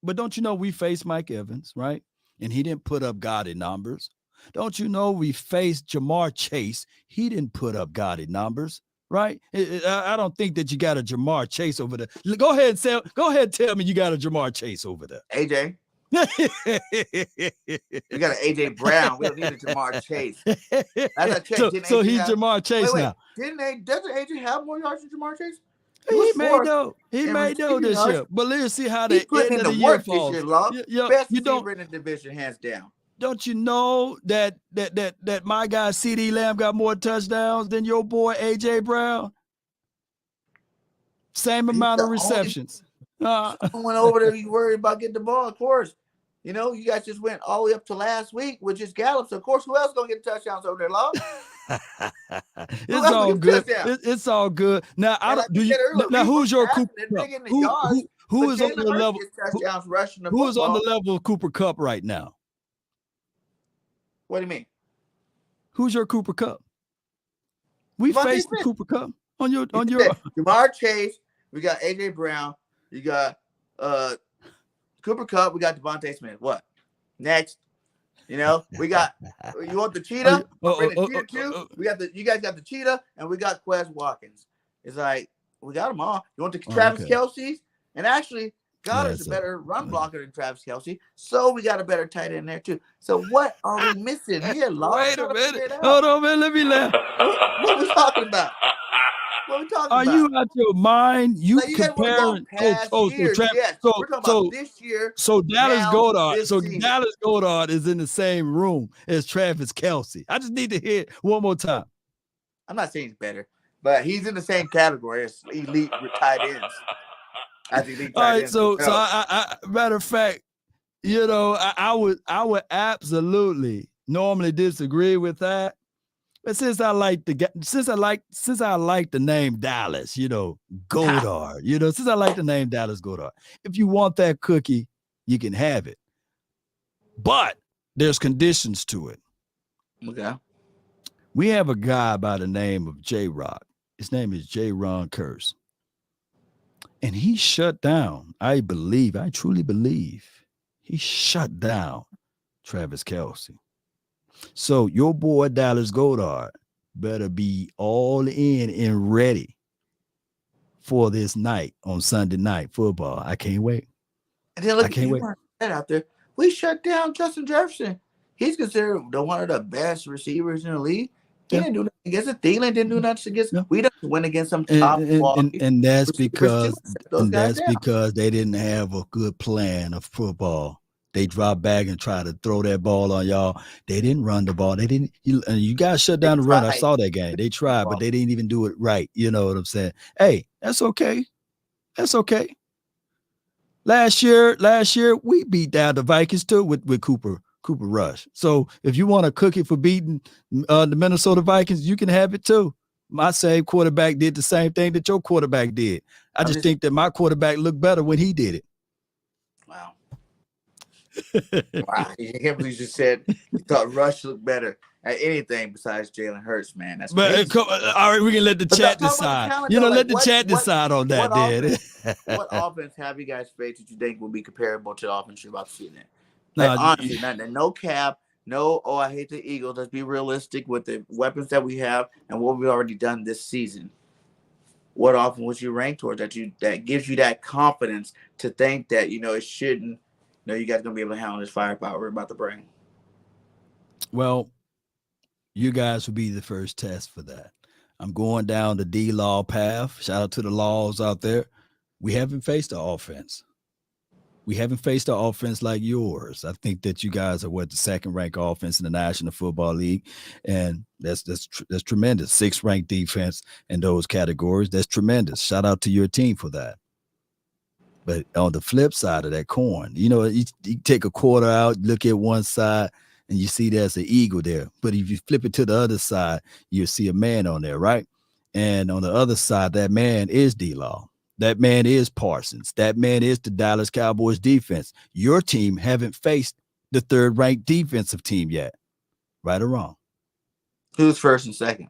Speaker 1: but don't you know we faced Mike Evans, right? And he didn't put up gaudy numbers. Don't you know we faced Jamar Chase? He didn't put up gaudy numbers, right? I don't think that you got a Jamar Chase over there. Go ahead and tell me you got a Jamar Chase over there.
Speaker 5: AJ. We got an AJ Brown. We don't need a Jamar Chase.
Speaker 1: So he's Jamar Chase now.
Speaker 5: Doesn't AJ have more yards than Jamar Chase?
Speaker 1: He may know this year, but let's see how the end of the year falls.
Speaker 5: Best receiver in the division, hands down.
Speaker 1: Don't you know that my guy CD Lamb got more touchdowns than your boy AJ Brown? Same amount of receptions.
Speaker 5: Went over there, you worried about getting the ball, of course. You know, you guys just went all the way up to last week with just Gallup. So, of course, who else going to get touchdowns over there, Law?
Speaker 1: It's all good. It's all good. Now I don't. Do you? Now who's your Cooper Cup? Who is on the level? Who is on the level of Cooper Cup right now?
Speaker 5: What do you mean?
Speaker 1: Who's your Cooper Cup? We faced the Cooper Cup on your
Speaker 5: Jamar Chase. We got AJ Brown. You got Cooper Cup. We got Devontae Smith. What next? You know, we got. You want the cheetah? Cheetah too. We got the. You guys got the cheetah, and we got Quez Watkins. It's like we got them all. You want the Travis Kelce's? And actually, Goddard's a better run blocker than Travis Kelce, so we got a better tight end there too. So what are we missing here?
Speaker 1: Wait a minute. Hold on, man. Let me laugh.
Speaker 5: What are we talking about? What are we talking about?
Speaker 1: Are you out your mind? You comparing?
Speaker 5: Yes, we're talking about this year.
Speaker 1: So Dallas Goedert. So Dallas Goedert is in the same room as Travis Kelce. I just need to hear it one more time.
Speaker 5: I'm not saying he's better, but he's in the same category as elite tight ends.
Speaker 1: All right, so I matter of fact, you know, I would absolutely normally disagree with that, but since I like the name Dallas, you know, Goedert, you know, since I like the name Dallas Goedert, if you want that cookie, you can have it, but there's conditions to it.
Speaker 5: Okay,
Speaker 1: we have a guy by the name of J-Rock. His name is J-Ron Curse. And he shut down, I truly believe, he shut down Travis Kelce. So your boy Dallas Goedert better be all in and ready for this night on Sunday Night Football. I can't wait.
Speaker 5: And then look at out there. We shut down Justin Jefferson. He's considered one of the best receivers in the league. He didn't do nothing against it. Thielen didn't do nothing against it. We didn't win against some top
Speaker 1: and that's because they didn't have a good plan of football. They dropped back and tried to throw that ball on y'all. They didn't run the ball. They didn't. You guys shut down the run. I saw that game. They tried, but they didn't even do it right. You know what I'm saying? Hey, that's okay. That's okay. Last year we beat down the Vikings too with Cooper Rush. So if you want a cookie for beating the Minnesota Vikings, you can have it too. My same quarterback did the same thing that your quarterback did. I just think that my quarterback looked better when he did it.
Speaker 5: Wow. Wow. You can't believe you just said you thought Rush looked better at anything besides Jalen Hurts, man. That's crazy.
Speaker 1: All right, we can let the chat decide. Let the chat decide on that, Dad.
Speaker 5: What offense have you guys faced that you think will be comparable to the offense you're about to see next? Honestly, no cap, no, I hate the Eagles. Let's be realistic with the weapons that we have and what we've already done this season. What offense would you rank towards that gives you that confidence to think that, it shouldn't, you guys are going to be able to handle this firepower we're about to bring?
Speaker 1: Well, you guys will be the first test for that. I'm going down the D-Law path. Shout out to the Laws out there. We haven't faced the offense. We haven't faced an offense like yours. I think that you guys are the second-ranked offense in the National Football League, and that's tremendous. 6th-ranked defense in those categories. That's tremendous. Shout out to your team for that. But on the flip side of that coin, you take a quarter out, look at one side, and you see there's an eagle there. But if you flip it to the other side, you see a man on there, right? And on the other side, that man is D-Law. That man is Parsons. That man is the Dallas Cowboys defense. Your team haven't faced the 3rd-ranked defensive team yet. Right or wrong?
Speaker 5: Who's first and second?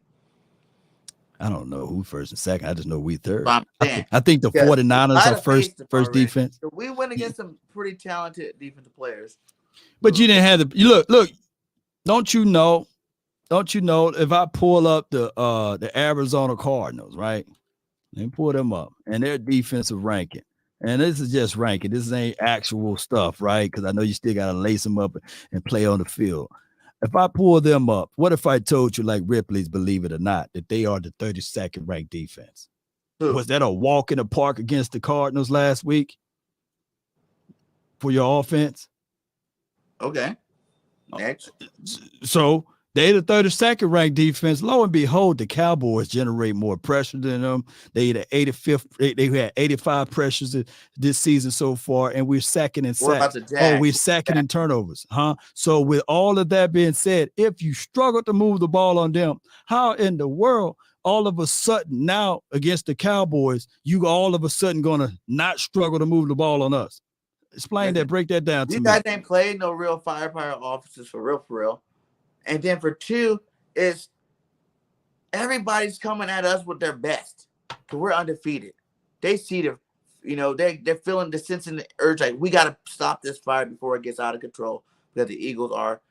Speaker 1: I don't know who first and second. I just know we 3rd. I think the 49ers are first defense.
Speaker 5: So we went against some pretty talented defensive players.
Speaker 1: But you didn't have look. Don't you know if I pull up the Arizona Cardinals, right? Let me pull them up and their defensive ranking. And this is just ranking. This ain't actual stuff, right? Because I know you still got to lace them up and play on the field. If I pull them up, what if I told you, like Ripley's Believe It or Not, that they are the 32nd ranked defense? Was that a walk in the park against the Cardinals last week for your offense?
Speaker 5: Okay. Next.
Speaker 1: So They the 32nd ranked defense. Lo and behold, the Cowboys generate more pressure than them. They the 85th. They had 85 pressures this season so far, and we're second in
Speaker 5: What about
Speaker 1: sacks.
Speaker 5: the Jags?
Speaker 1: We're second in turnovers, huh? So with all of that being said, if you struggle to move the ball on them, how in the world all of a sudden now against the Cowboys, you all of a sudden gonna not struggle to move the ball on us? Explain that. Break that down to me.
Speaker 5: You guys ain't played no real firepower offenses for real. And then for two, is everybody's coming at us with their best. Because we're undefeated. They see they're feeling the sense and the urge, like, we got to stop this fire before it gets out of control. Because the Eagles are,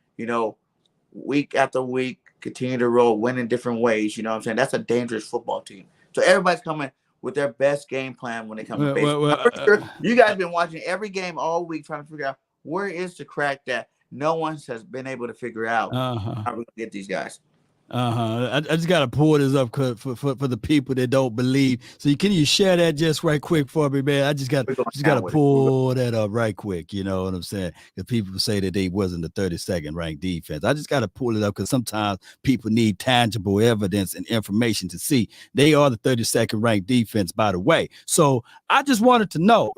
Speaker 5: week after week, continue to roll, win in different ways. You know what I'm saying? That's a dangerous football team. So everybody's coming with their best game plan when they come to face. I'm pretty sure you guys have been watching every game all week trying to figure out where is the crack that no one has been able to figure out how we're going to get these guys.
Speaker 1: I just got to pull this up for the people that don't believe. So can you share that just right quick for me, man? I just got to pull that up right quick. You know what I'm saying? Because people say that they wasn't the 32nd ranked defense. I just got to pull it up because sometimes people need tangible evidence and information to see. They are the 32nd ranked defense, by the way. So I just wanted to know,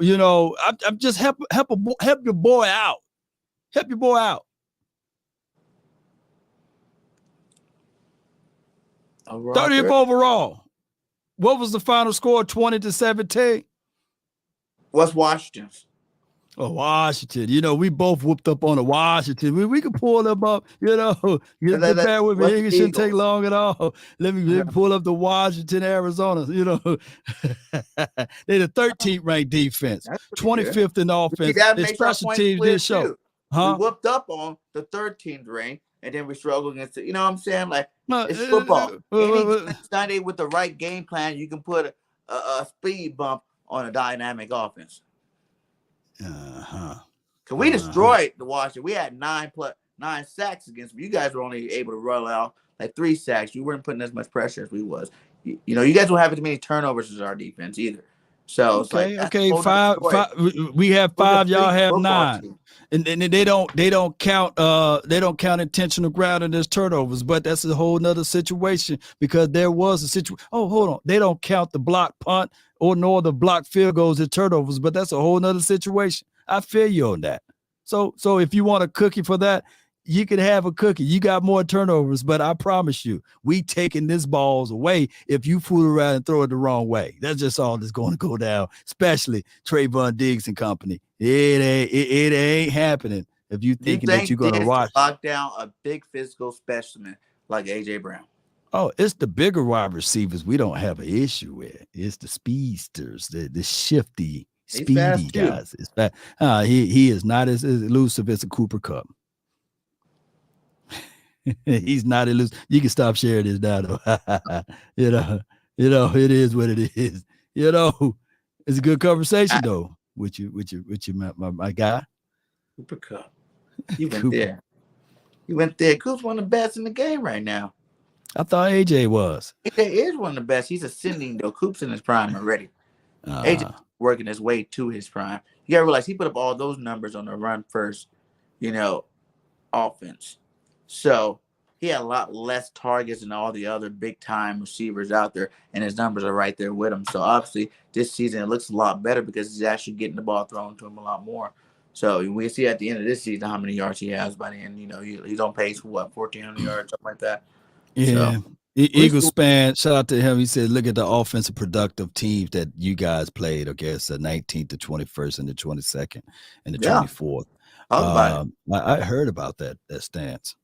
Speaker 1: I'm just help your boy out. Help your boy out. 30th overall. What was the final score? 20-17.
Speaker 5: What's Washington's?
Speaker 1: Oh, Washington. We both whooped up on the Washington. We can pull them up. Get back with me. It shouldn't take long at all. Let me pull up the Washington, Arizona. They're the 13th ranked defense, 25th in offense. Their special teams did show.
Speaker 5: We whooped up on the 13th rank. And then we struggle against it. You know what I'm saying? Like, it's football. Any Sunday with the right game plan, you can put a speed bump on a dynamic offense. Because we destroyed the Washington. We had 9 sacks against them. You guys were only able to roll out like 3 sacks. You weren't putting as much pressure as we was. You guys don't have as many turnovers as our defense either. So it's
Speaker 1: five. We have 5. Y'all have 9. And they don't count intentional grounding as turnovers, but that's a whole nother situation because there was a situation. Oh, hold on. They don't count the block punt nor the block field goals as turnovers, but that's a whole nother situation. I feel you on that. So if you want a cookie for that, you can have a cookie. You got more turnovers, but I promise you, we taking this balls away if you fool around and throw it the wrong way. That's just all that's going to go down, especially Trayvon Diggs and company. It ain't happening if you thinking that you're going to watch.
Speaker 5: Lock down a big physical specimen like A.J. Brown.
Speaker 1: Oh, it's the bigger wide receivers we don't have an issue with. It's the speedsters, the shifty, speedy guys. It's fast. He is not as elusive as a Cooper Kupp. He's not elusive. You can stop sharing this now, though. It is what it is. It's a good conversation though with you, my guy.
Speaker 5: Cooper Kupp. You went there. You went there. Coop's one of the best in the game right now.
Speaker 1: I thought AJ was.
Speaker 5: AJ is one of the best. He's ascending though. Coop's in his prime already. AJ working his way to his prime. You gotta realize he put up all those numbers on the run first, offense. So he had a lot less targets than all the other big-time receivers out there, and his numbers are right there with him. So, obviously, this season it looks a lot better because he's actually getting the ball thrown to him a lot more. So, we see at the end of this season how many yards he has by the end. He's on pace for, 1,400 yards, something like that.
Speaker 1: Yeah. So, Eagles fan, shout out to him. He said, look at the offensive productive teams that you guys played. Okay, it's the 19th, the 21st, and the 22nd, and the 24th. I heard about that stance.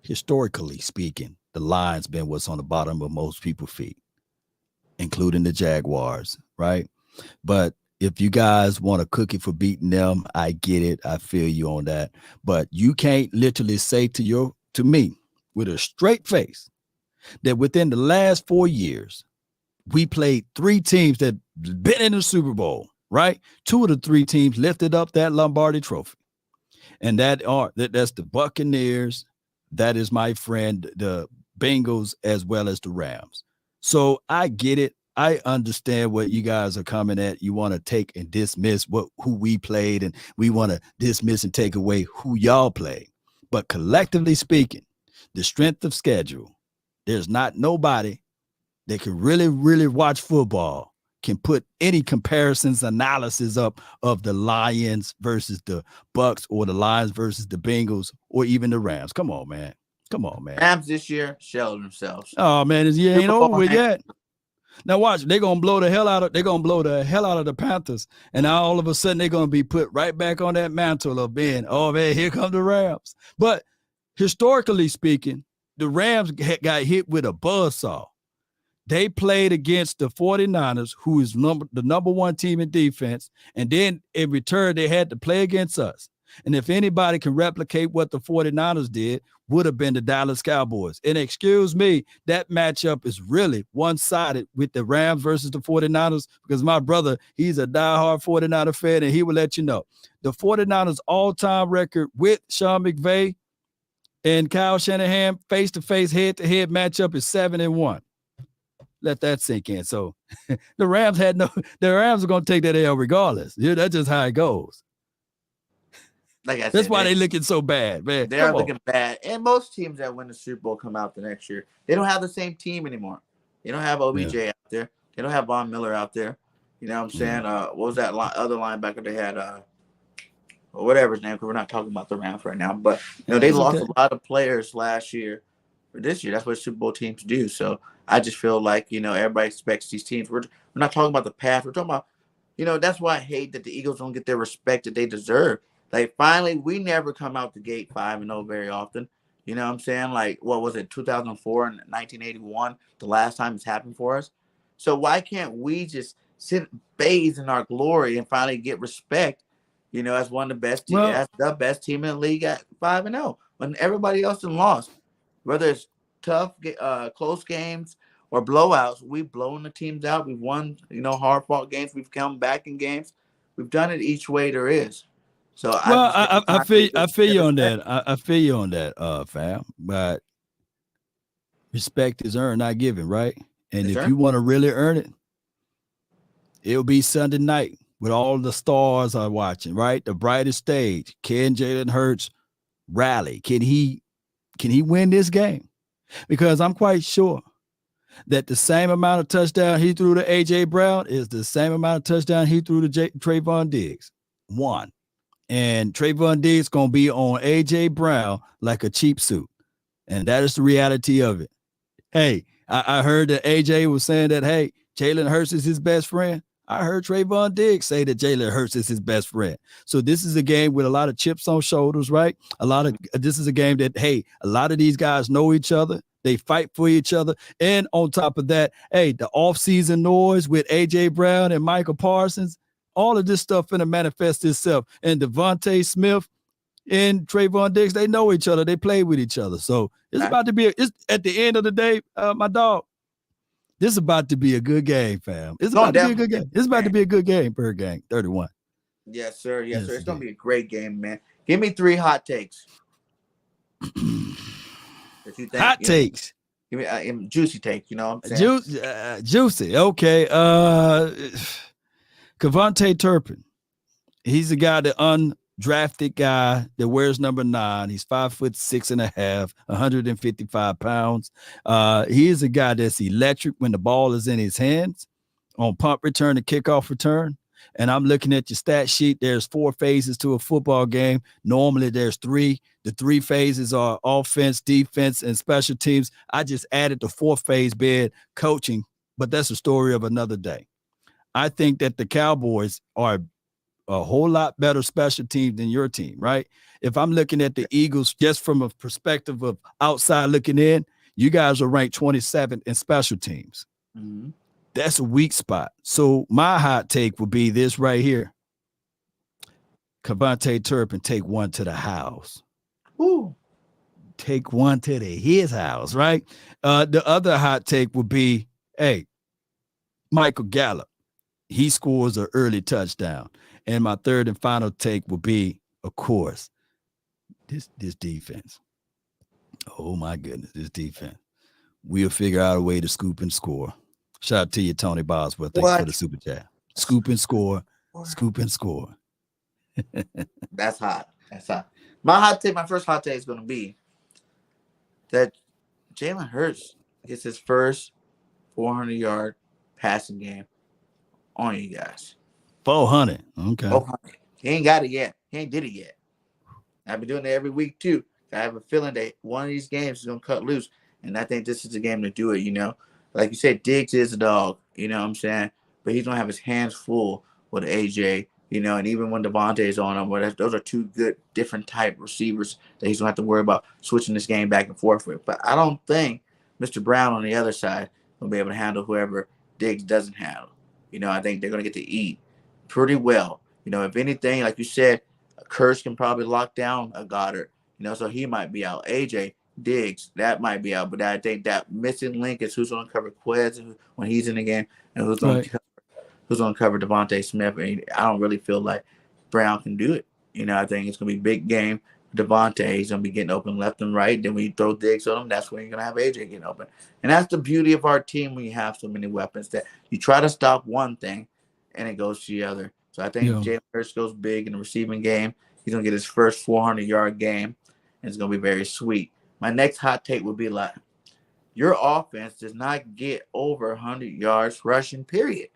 Speaker 1: Historically speaking, the line's been what's on the bottom of most people's feet, including the Jaguars, right? But if you guys want a cookie for beating them, I get it. I feel you on that. But you can't literally say to me with a straight face that within the last 4 years, we played 3 teams that been in the Super Bowl, right? 2 of the 3 teams lifted up that Lombardi trophy. And that's the Buccaneers. That is my friend, the Bengals, as well as the Rams. So I get it. I understand what you guys are coming at. You want to take and dismiss who we played, and we want to dismiss and take away who y'all played. But collectively speaking, the strength of schedule, there's not nobody that can really, really watch football can put any comparisons analysis up of the Lions versus the Bucks or the Lions versus the Bengals or even the Rams. Come on, man. Come on, man.
Speaker 5: Rams this year shelled themselves.
Speaker 1: Oh man, this year ain't over with yet. Now watch, they're gonna blow the hell out of the Panthers, and now all of a sudden they're gonna be put right back on that mantle of being, oh man, here come the Rams. But historically speaking, the Rams got hit with a buzzsaw. They played against the 49ers, who is the number one team in defense, and then in return they had to play against us. And if anybody can replicate what the 49ers did, would have been the Dallas Cowboys. And excuse me, that matchup is really one-sided with the Rams versus the 49ers, because my brother, he's a diehard 49er fan, and he will let you know. The 49ers all-time record with Sean McVay and Kyle Shanahan face-to-face, head-to-head matchup is 7-1. Let that sink in. So the Rams are going to take that L regardless. Yeah, that's just how it goes.
Speaker 5: Like I said,
Speaker 1: that's why they're looking so bad, man.
Speaker 5: They're looking bad. And most teams that win the Super Bowl come out the next year. They don't have the same team anymore. They don't have OBJ out there. They don't have Von Miller out there. You know what I'm saying? What was that other linebacker they had? Or whatever his name, because we're not talking about the Rams right now. But, they lost a lot of players last year or this year. That's what Super Bowl teams do. So I just feel like, everybody expects these teams. We're not talking about the past. We're talking about, that's why I hate that the Eagles don't get their respect that they deserve. Like, finally, we never come out the gate 5-0 very often. You know what I'm saying? Like, what was it, 2004 and 1981, the last time it's happened for us? So why can't we just bathe in our glory and finally get respect, as one of the best teams, as the best team in the league at 5-0, when everybody else has lost? Whether it's tough, close games or blowouts, we've blown the teams out. We've won, hard-fought games. We've come back in games. We've done it each way there is. So
Speaker 1: I feel you on that. I feel you on that, fam. But respect is earned, not given, right? And if you want to really earn it, it'll be Sunday night with all the stars are watching, right? The brightest stage. Can Jalen Hurts rally? Can he win this game? Because I'm quite sure that the same amount of touchdown he threw to A.J. Brown is the same amount of touchdown he threw to Trayvon Diggs. One. And Trayvon Diggs going to be on A.J. Brown like a cheap suit. And that is the reality of it. Hey, I heard that A.J. was saying that, hey, Jalen Hurts is his best friend. I heard Trayvon Diggs say that Jalen Hurts is his best friend. So this is a game with a lot of chips on shoulders, right? This is a game that, hey, a lot of these guys know each other. They fight for each other. And on top of that, hey, the offseason noise with A.J. Brown and Michael Parsons, all of this stuff finna manifest itself. And Devontae Smith and Trayvon Diggs, they know each other. They play with each other. So it's about to be, at the end of the day, my dog, this is about to be a good game, fam. It's about to be a good game. It's about to be a good game, Bird Gang, 31.
Speaker 5: Yes, sir. Yes, sir. It's going to be a great game, man. Give me 3 hot takes.
Speaker 1: Hot takes.
Speaker 5: Give me a juicy take, you know what I'm saying?
Speaker 1: Juicy. Okay. Kevontae Turpin. He's the guy, the undrafted guy that wears number 9. He's 5'6.5", 155 pounds. He is a guy that's electric when the ball is in his hands on punt return and kickoff return. And I'm looking at your stat sheet. There's 4 phases to a football game. Normally there's 3. The 3 phases are offense, defense, and special teams. I just added the 4th phase, coaching, but that's a story of another day. I think that the Cowboys are a whole lot better special team than your team, right? If I'm looking at the Eagles just from a perspective of outside looking in, you guys are ranked 27th in special teams. Mm-hmm. That's a weak spot. So my hot take would be this right here. Kevontae Turpin, take one to the house. Ooh. Take one to his house, right? The other hot take would be, hey, Michael Gallup. He scores an early touchdown. And my third and final take will be, of course, this defense. Oh, my goodness, this defense. We'll figure out a way to scoop and score. Shout out to you, Tony Boswell. Thanks for the super chat. Scoop and score. Scoop and score.
Speaker 5: That's hot. That's hot. My first hot take is going to be that Jalen Hurts gets his first 400-yard passing game on you guys.
Speaker 1: 400. Okay.
Speaker 5: 400. He ain't got it yet. He ain't did it yet. I've been doing it every week too. I have a feeling that one of these games is gonna cut loose, and I think this is the game to do it. Like you said, Diggs is a dog. You know what I'm saying? But he's gonna have his hands full with AJ. And even when Devontae is on him, those are two good, different type receivers that he's gonna have to worry about switching this game back and forth with. But I don't think Mr. Brown on the other side will be able to handle whoever Diggs doesn't handle. I think they're gonna get to eat pretty well. If anything, like you said, Kurtz can probably lock down a Goddard. So he might be out. AJ Diggs, that might be out. But I think that missing link is who's going to cover Quez when he's in the game, and who's going to cover Devontae Smith. And I don't really feel like Brown can do it. I think it's going to be a big game. Devontae, he's going to be getting open left and right. Then when you throw Diggs on him, that's when you're going to have AJ getting open. And that's the beauty of our team when you have so many weapons, that you try to stop one thing and it goes to the other. So I think Jalen Hurts goes big in the receiving game. He's going to get his first 400-yard game, and it's going to be very sweet. My next hot take would be like, your offense does not get over 100 yards rushing, period.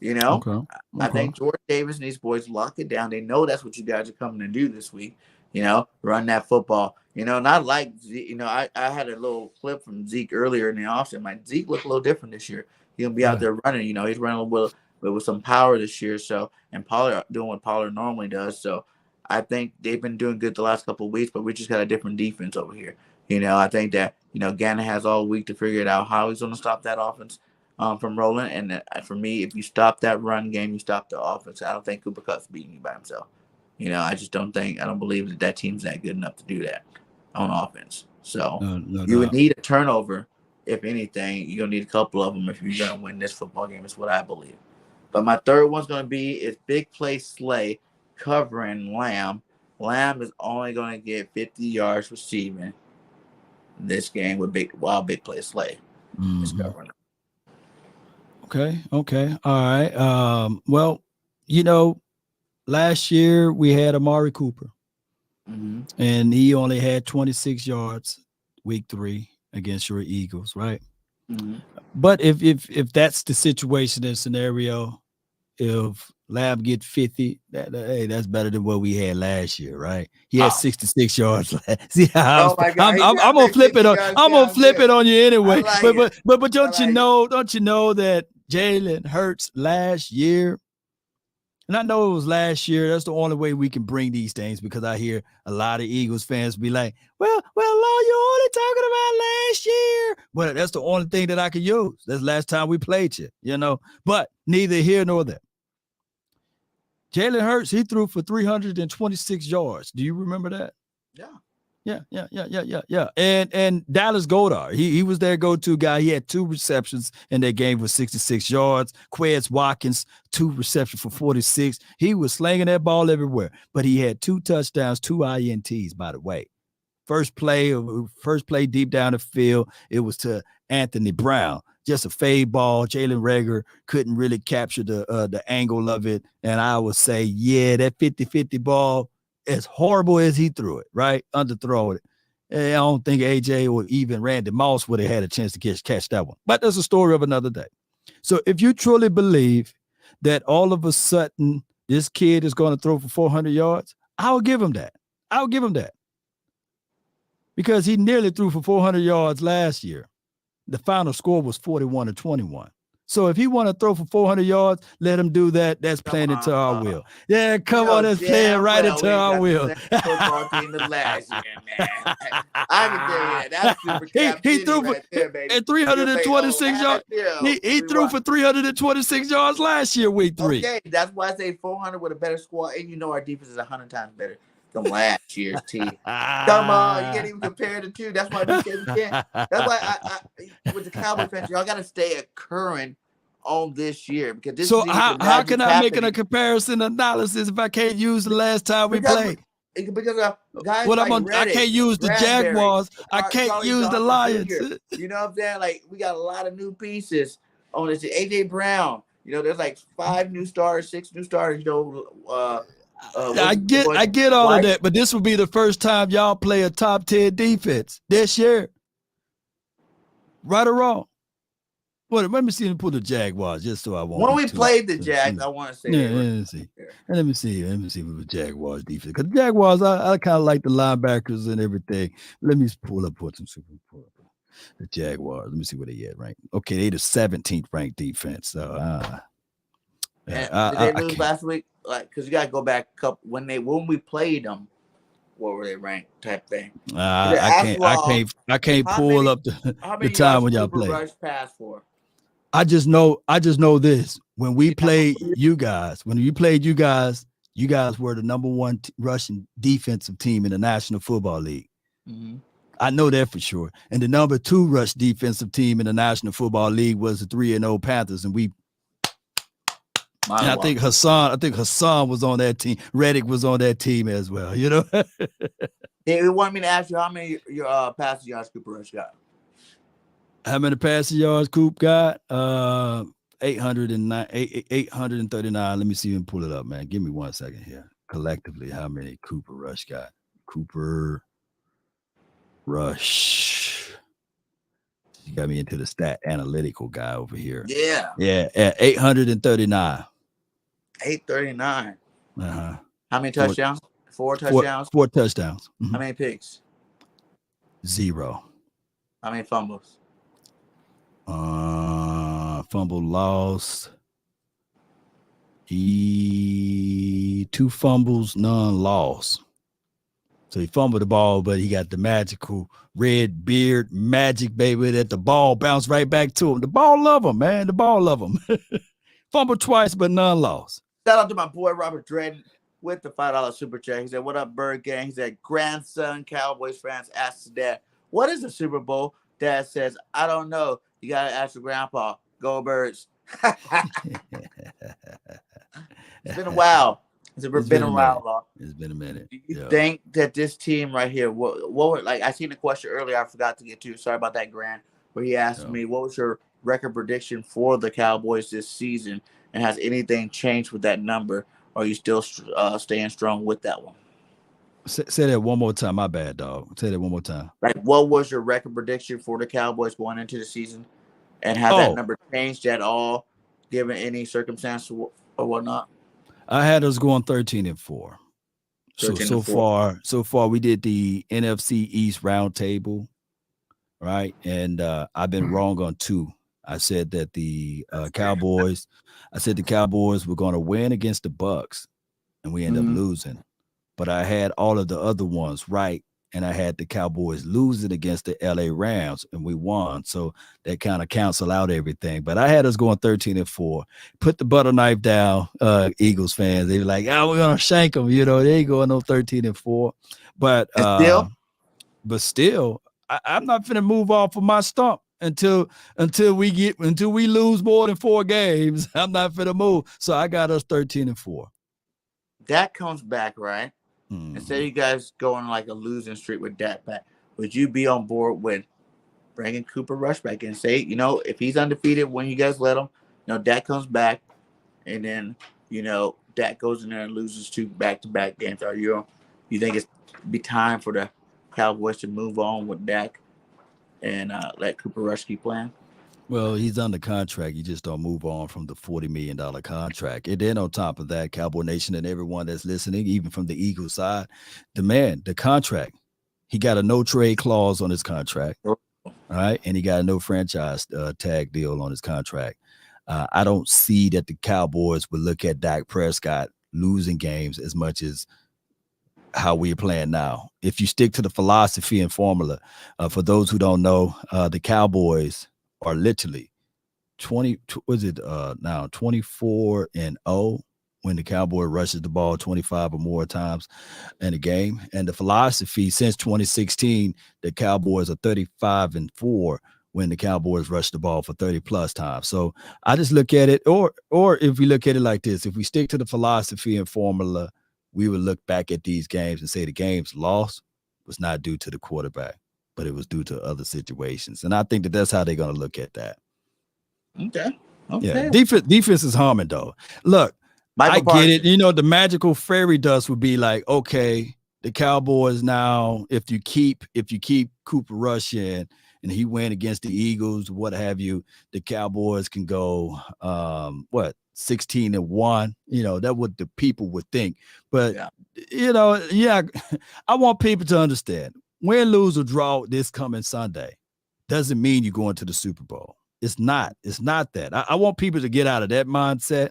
Speaker 1: Okay.
Speaker 5: I think George Davis and these boys lock it down. They know that's what you guys are coming to do this week. Run that football. Not like, I had a little clip from Zeke earlier in the offseason. My Zeke looked a little different this year. He's going to be out there running. He's running with some power this year. So, and Pollard doing what Pollard normally does. So, I think they've been doing good the last couple of weeks, but we just got a different defense over here. I think that, Gannon has all week to figure it out how he's going to stop that offense from rolling. And for me, if you stop that run game, you stop the offense. I don't think Cooper Kupp's beating you by himself. I just don't believe that team's that good enough to do that on offense. So you would need a turnover. If anything, you're going to need a couple of them if you're going to win this football game, is what I believe. But my third one's going to be Big Play Slay covering Lamb. Lamb is only going to get 50 yards receiving this game while Big Play Slay is covering.
Speaker 1: Okay. All right. Well, last year we had Amari Cooper, and he only had 26 yards week 3 against your Eagles, right? But if that's the situation and scenario, if Lamb get 50, that's better than what we had last year, right? He had 66 yards. See how I'm gonna flip it on. I'm gonna flip it on you anyway. But don't you know that Jalen Hurts last year? And I know it was last year. That's the only way we can bring these things, because I hear a lot of Eagles fans be like, well, Lord, you're only talking about last year. But that's the only thing that I can use. That's last time we played you, But neither here nor there. Jalen Hurts, he threw for 326 yards. Do you remember that? Yeah. And Dallas Goedert, he was their go-to guy. He had 2 receptions in that game for 66 yards. Quez Watkins, 2 receptions for 46. He was slinging that ball everywhere. But he had 2 touchdowns, 2 INTs, by the way. First play deep down the field, it was to Anthony Brown. Just a fade ball. Jalen Reagor couldn't really capture the angle of it. And I would say, that 50-50 ball, as horrible as he threw it, right? Underthrow it. I don't think AJ or even Randy Moss would have had a chance to catch that one. But that's a story of another day. So if you truly believe that all of a sudden this kid is going to throw for 400 yards, I'll give him that. Because he nearly threw for 400 yards last year. The final score was 41-21. So if he want to throw for 400 yards, let him do that. That's playing into our will. Yeah, come on, that's playing right into our will.
Speaker 5: Football team the last year, man. I can tell you that. That's super cap.
Speaker 1: He threw for 326 yards. He threw for 326 yards last year, week 3.
Speaker 5: Okay, that's why I say 400 with a better squad, and our defense is 100 times better than last year's team. Come on, you can't even compare the two. That's why we can't. That's why I with the Cowboys fans, y'all got to stay current on this year, because this.
Speaker 1: So how can I make a comparison analysis if I can't use the last time we played?
Speaker 5: Because guys,
Speaker 1: I can't use the Jaguars. I can't use the Lions.
Speaker 5: You know what I'm saying? Like, we got a lot of new pieces on this. AJ Brown. There's like 5 new starters, 6 new starters.
Speaker 1: I get all of that, but this will be the first time y'all play a top 10 defense this year. Right or wrong? Well, let me see him pull the Jaguars just so I won't.
Speaker 5: When we played the Jags, I want to say.
Speaker 1: Yeah, let me see. Let me see with the Jaguars defense. Because the Jaguars, I kind of like the linebackers and everything. Let me pull up the Jaguars. Let me see where they at ranked. Okay, they the 17th ranked defense. So
Speaker 5: did they lose last week? Like, because you gotta go back a couple when we played them. What were they ranked? Type thing.
Speaker 1: I can't pull up the time when y'all played.
Speaker 5: Rush pass for?
Speaker 1: I just know this. When we played you guys, were the number one rushing defensive team in the National Football League.
Speaker 5: Mm-hmm.
Speaker 1: I know that for sure. And the number 2 rush defensive team in the National Football League was the 3-0 Panthers, and I think Hassan was on that team. Reddick was on that team as well. You know.
Speaker 5: They want me to ask you how many your passing yards Cooper Rush got.
Speaker 1: How many passing yards Coop got? 839. Let me see him pull it up, man. Give me 1 second here. Collectively, how many Cooper Rush got? Cooper Rush. You got me into the stat analytical guy over here.
Speaker 5: Yeah.
Speaker 1: At 839.
Speaker 5: 839.
Speaker 1: Uh-huh.
Speaker 5: How many touchdowns? 4 touchdowns?
Speaker 1: 4 touchdowns. Mm-hmm.
Speaker 5: How many picks?
Speaker 1: 0.
Speaker 5: How many fumbles?
Speaker 1: Fumble lost. 2 fumbles, none lost. So he fumbled the ball, but he got the magical red beard magic, baby, that the ball bounced right back to him. The ball love him, man. The ball love him. Fumbled twice, but none lost.
Speaker 5: Shout out to my boy Robert Dredden with the $5 super chat. He said, "What up, Bird Gang?" He said, "Grandson Cowboys fans asked his dad, what is the Super Bowl?" Dad says, "I don't know. You gotta ask your grandpa. Go Birds." It's been a while. It's been a while.
Speaker 1: It's been a minute.
Speaker 5: Do you think that this team right here, what like I seen the question earlier, I forgot to get to. Sorry about that, Grant. Where he asked me, what was your record prediction for the Cowboys this season, and has anything changed with that number? Or are you still staying strong with that one?
Speaker 1: Say that one more time. My bad, dog. Say that one more time.
Speaker 5: Like, what was your record prediction for the Cowboys going into the season, and has that number changed at all, given any circumstance or whatnot?
Speaker 1: I had us going 13-4. So far we did the NFC East roundtable, right? And I've been wrong on 2. I said that the Cowboys were going to win against the Bucks, and we ended up losing. But I had all of the other ones right, and I had the Cowboys losing against the LA Rams, and we won. So that kind of cancel out everything. But I had us going 13-4. Put the butter knife down, Eagles fans. They were like, "Oh, we're gonna shank them." You know, they ain't going no 13-4. But still, I'm not finna move off of my stump until we lose more than 4 games. I'm not finna move. So I got us 13-4.
Speaker 5: That comes back, right? And say you guys go on like a losing streak with Dak back, would you be on board with bringing Cooper Rush back and say, if he's undefeated when you guys let him, Dak comes back, and then Dak goes in there and loses 2 back-to-back games? Are you think it's be time for the Cowboys to move on with Dak and let Cooper Rush keep playing?
Speaker 1: Well, he's under contract. You just don't move on from the $40 million contract. And then on top of that, Cowboy Nation and everyone that's listening, even from the Eagles side, the contract, he got a no trade clause on his contract, all right? And he got a no franchise tag deal on his contract. I don't see that the Cowboys would look at Dak Prescott losing games as much as how we're playing now. If you stick to the philosophy and formula, for those who don't know, the Cowboys are literally 24-0 when the Cowboy rushes the ball 25 or more times in a game. And the philosophy since 2016, the Cowboys are 35-4 when the Cowboys rush the ball for 30 plus times. So I just look at it, or if we look at it like this, if we stick to the philosophy and formula, we would look back at these games and say the games lost was not due to the quarterback, but it was due to other situations. And I think that's how they're going to look at that.
Speaker 5: Okay.
Speaker 1: Yeah. Defense is harming, though. Look, I get it. You know, the magical fairy dust would be like, okay, the Cowboys now, if you keep Cooper Rush in and he went against the Eagles, what have you, the Cowboys can go 16-1. You know, that's what the people would think. But you know, I want people to understand, win, lose, or draw this coming Sunday doesn't mean you're going to the Super Bowl. It's not that. I want people to get out of that mindset.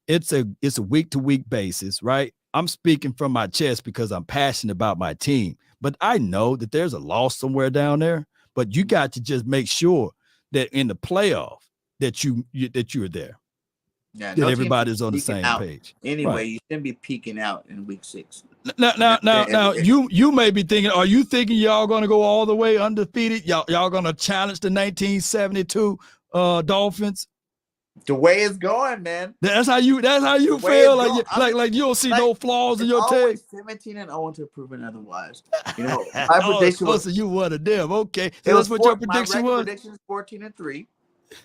Speaker 1: It's a week-to-week basis, right? I'm speaking from my chest because I'm passionate about my team, but I know that there's a loss somewhere down there. But you got to just make sure that in the playoff that you're there.
Speaker 5: Yeah,
Speaker 1: that everybody's on the same page.
Speaker 5: Anyway,
Speaker 1: right.
Speaker 5: You shouldn't be peaking out in week 6.
Speaker 1: Now, you may be thinking, are you thinking y'all going to go all the way undefeated? Y'all going to challenge the 1972 Dolphins?
Speaker 5: The way it's going, man.
Speaker 1: That's how you feel. Like you don't see no flaws in your team.
Speaker 5: 17-0 until proven otherwise. You know, my prediction was.
Speaker 1: So you one of them. Okay, so that's what your prediction was.
Speaker 5: My prediction is 14-3.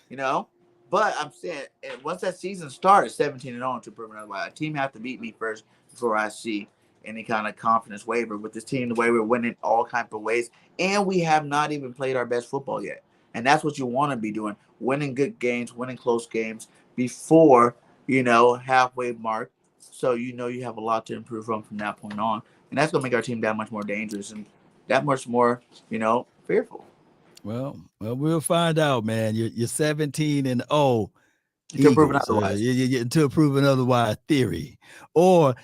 Speaker 5: You know, but I'm saying once that season starts, 17-0 until proven otherwise. A team have to beat me first before I see any kind of confidence waver with this team. The way we're winning all kinds of ways, and we have not even played our best football yet. And that's what you want to be doing. Winning good games, winning close games before, halfway mark. So you have a lot to improve from that point on. And that's going to make our team that much more dangerous and that much more, fearful.
Speaker 1: Well, we'll find out, man. You're 17-0.
Speaker 5: Until proven otherwise.
Speaker 1: Until proven otherwise theory. Or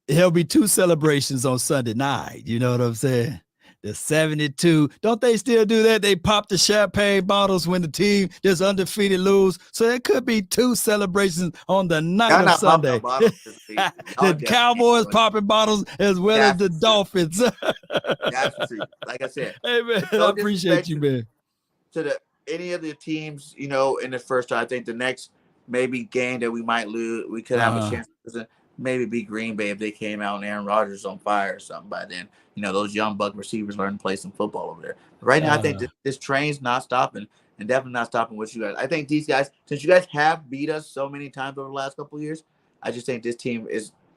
Speaker 1: there'll be 2 celebrations on Sunday night. You know what I'm saying? The 72. Don't they still do that? They pop the champagne bottles when the team just undefeated lose. So there could be 2 celebrations on the night of Sunday. The Cowboys popping bottles as well as the Dolphins.
Speaker 5: That's true. Like I said.
Speaker 1: Hey, man, I appreciate you, man.
Speaker 5: To any of the teams, in the first, I think the next maybe game that we might lose, we could have a chance to maybe beat Green Bay if they came out and Aaron Rodgers on fire or something by then. Those young buck receivers learn to play some football over there. But right now, I think this train's not stopping and definitely not stopping with you guys. I think these guys, since you guys have beat us so many times over the last couple of years, I just think this team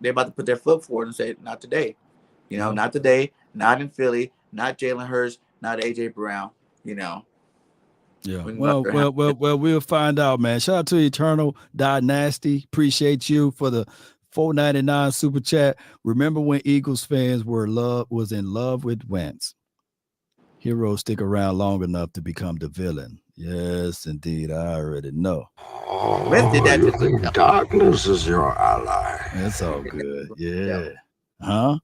Speaker 5: they're about to put their foot forward and say, not today. Not today, not in Philly, not Jalen Hurts, not A.J. Brown, Yeah.
Speaker 1: Well, we'll find out, man. Shout out to Eternal Nasty. Appreciate you for the $4.99 super chat. Remember when Eagles fans was in love with Wentz? Heroes stick around long enough to become the villain. Yes, indeed. I already know.
Speaker 5: Wentz did that.
Speaker 6: You think darkness is your ally?
Speaker 1: That's all good. Yeah. Huh?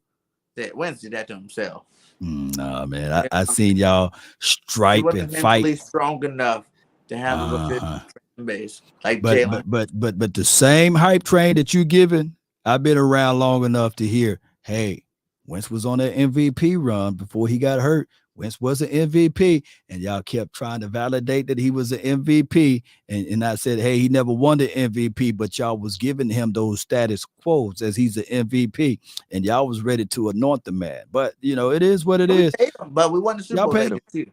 Speaker 5: Wentz did that to himself.
Speaker 1: Nah, man. I seen y'all stripe and fight.
Speaker 5: He wasn't strong enough to handle the base. Like
Speaker 1: but the same hype train that you giving, I've been around long enough to hear, hey, Wentz was on that MVP run before he got hurt. Wentz was an MVP, and y'all kept trying to validate that he was an MVP. And I said, hey, he never won the MVP, but y'all was giving him those status quos as he's an MVP, and y'all was ready to anoint the man. But, it is what it is.
Speaker 5: But we won the Super Bowl too.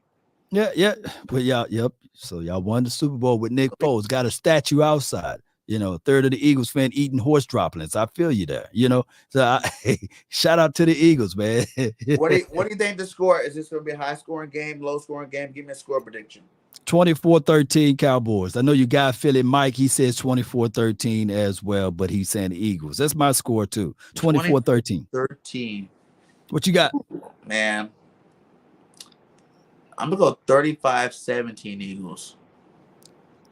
Speaker 1: Yeah. But yep. So y'all won the Super Bowl with Nick Foles. Got a statue outside. A third of the Eagles fan eating horse droppings. I feel you there. So shout out to the Eagles, man.
Speaker 5: What do you think the score is? This going to be a high scoring game, low scoring game? Give me a score prediction.
Speaker 1: 24-13 Cowboys. I know you got Philly Mike. He says 24-13 as well, but he's saying the Eagles. That's my score too. 24-13.
Speaker 5: 13.
Speaker 1: What you got?
Speaker 5: Man, I'm going to go 35-17 Eagles.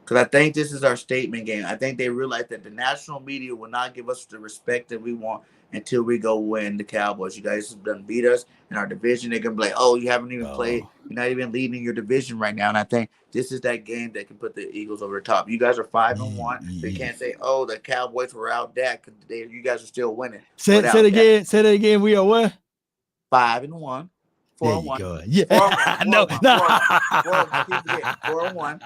Speaker 5: Because I think this is our statement game. I think they realize that the national media will not give us the respect that we want until we go win the Cowboys. You guys have done beat us in our division. They're going to be like, oh, you haven't even played. You're not even leading your division right now. And I think this is that game that can put the Eagles over the top. You guys are 5-1. They can't say, oh, the Cowboys were out that because you guys are still winning.
Speaker 1: Say that again. We are what?
Speaker 5: 5-1. 4-1.
Speaker 1: Yeah.
Speaker 5: 4-1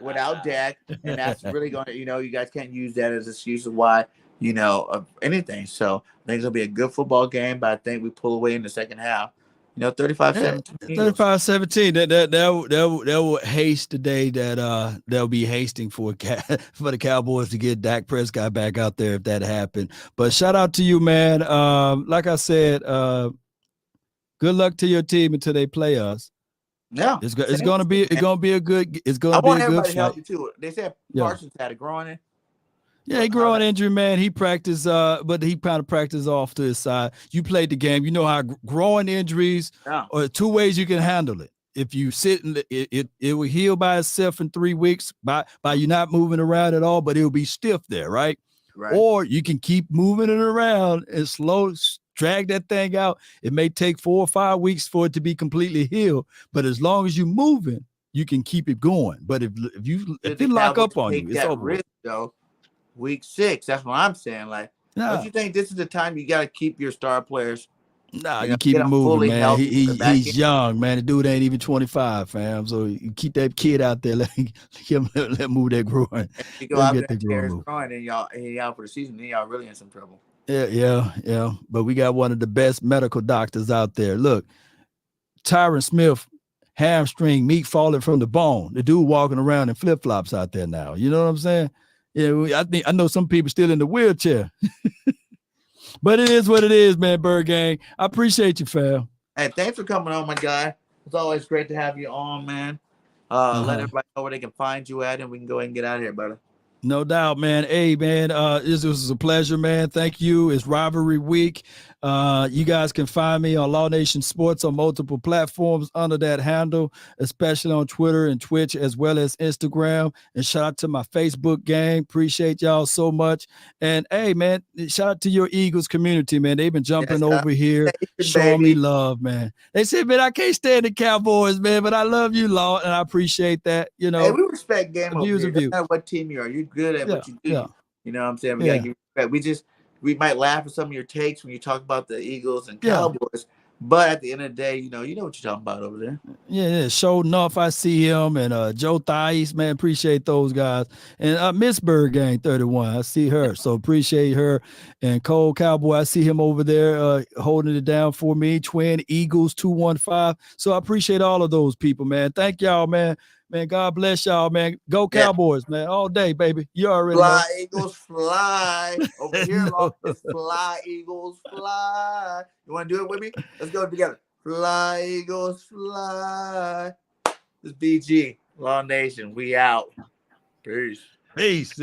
Speaker 5: without Dak, and that's really going to, you guys can't use that as an excuse of why, of anything. So I think it'll be a good football game, but I think we pull away in the second half, 35-17.
Speaker 1: 35-17. That will haste the day that they'll be hasting for the Cowboys to get Dak Prescott back out there if that happened. But shout out to you, man. Like I said, good luck to your team until they play us.
Speaker 5: Yeah,
Speaker 1: it's gonna be a good
Speaker 5: I want everybody
Speaker 1: good
Speaker 5: to help you too. They said Parsons had a groin.
Speaker 1: Yeah, he growing injury, man. He practiced, but he kind of practiced off to his side. You played the game. You know how growing injuries are two ways you can handle it. If you sit in it will heal by itself in 3 weeks by you not moving around at all, but it'll be stiff there, right? Or you can keep moving it around and drag that thing out. It may take 4 or 5 weeks for it to be completely healed, but as long as you're moving, you can keep it going. But if it lock up on you, it's over.
Speaker 5: Though. Week 6, that's what I'm saying. Like, don't you think this is the time you got to keep your star players?
Speaker 1: You keep it moving, man. He's young, man. The dude ain't even 25, fam. So you keep that kid out there. Let him move that groin.
Speaker 5: If you go out there and tear his groin, and y'all out for the season, then y'all really in some trouble.
Speaker 1: Yeah. But we got one of the best medical doctors out there. Look, Tyron Smith, hamstring, meat falling from the bone. The dude walking around in flip-flops out there now. You know what I'm saying? Yeah, I know some people still in the wheelchair. But it is what it is, man, Bird Gang. I appreciate you, fam.
Speaker 5: Hey, thanks for coming on, my guy. It's always great to have you on, man. Let everybody know where they can find you at, and we can go ahead and get out of here, brother.
Speaker 1: No doubt, man. Hey, man, this was a pleasure, man. Thank you. It's rivalry week. You guys can find me on Law Nation Sports on multiple platforms under that handle, especially on Twitter and Twitch, as well as Instagram. And shout out to my Facebook gang. Appreciate y'all so much. And hey, man, shout out to your Eagles community, man. They've been jumping over here, showing me love, man. They said, man, I can't stand the Cowboys, man, but I love you, Law, and I appreciate that. You know,
Speaker 5: hey, we respect game over here.
Speaker 1: No
Speaker 5: matter what team you are, you're good at what you do. You know what I'm saying? We gotta give respect. We might laugh at some of your takes when you talk about the Eagles and Cowboys, but at the end of the day, you know what you're talking about over there.
Speaker 1: Yeah. Showdown, I see him, and Joe Thais, man, appreciate those guys. And Miss BIRDGANG 31, I see her, so appreciate her. And Cole Cowboy, I see him over there holding it down for me. Twin Eagles 215. So I appreciate all of those people, man. Thank y'all, man. Man, God bless y'all, man. Go Cowboys, man. All day, baby. You already know.
Speaker 5: Fly, Eagles, fly. Over here, it's fly, Eagles, fly. You want to do it with me? Let's go together. Fly, Eagles, fly. This is BG, Law Nation. We out. Peace.
Speaker 1: Peace.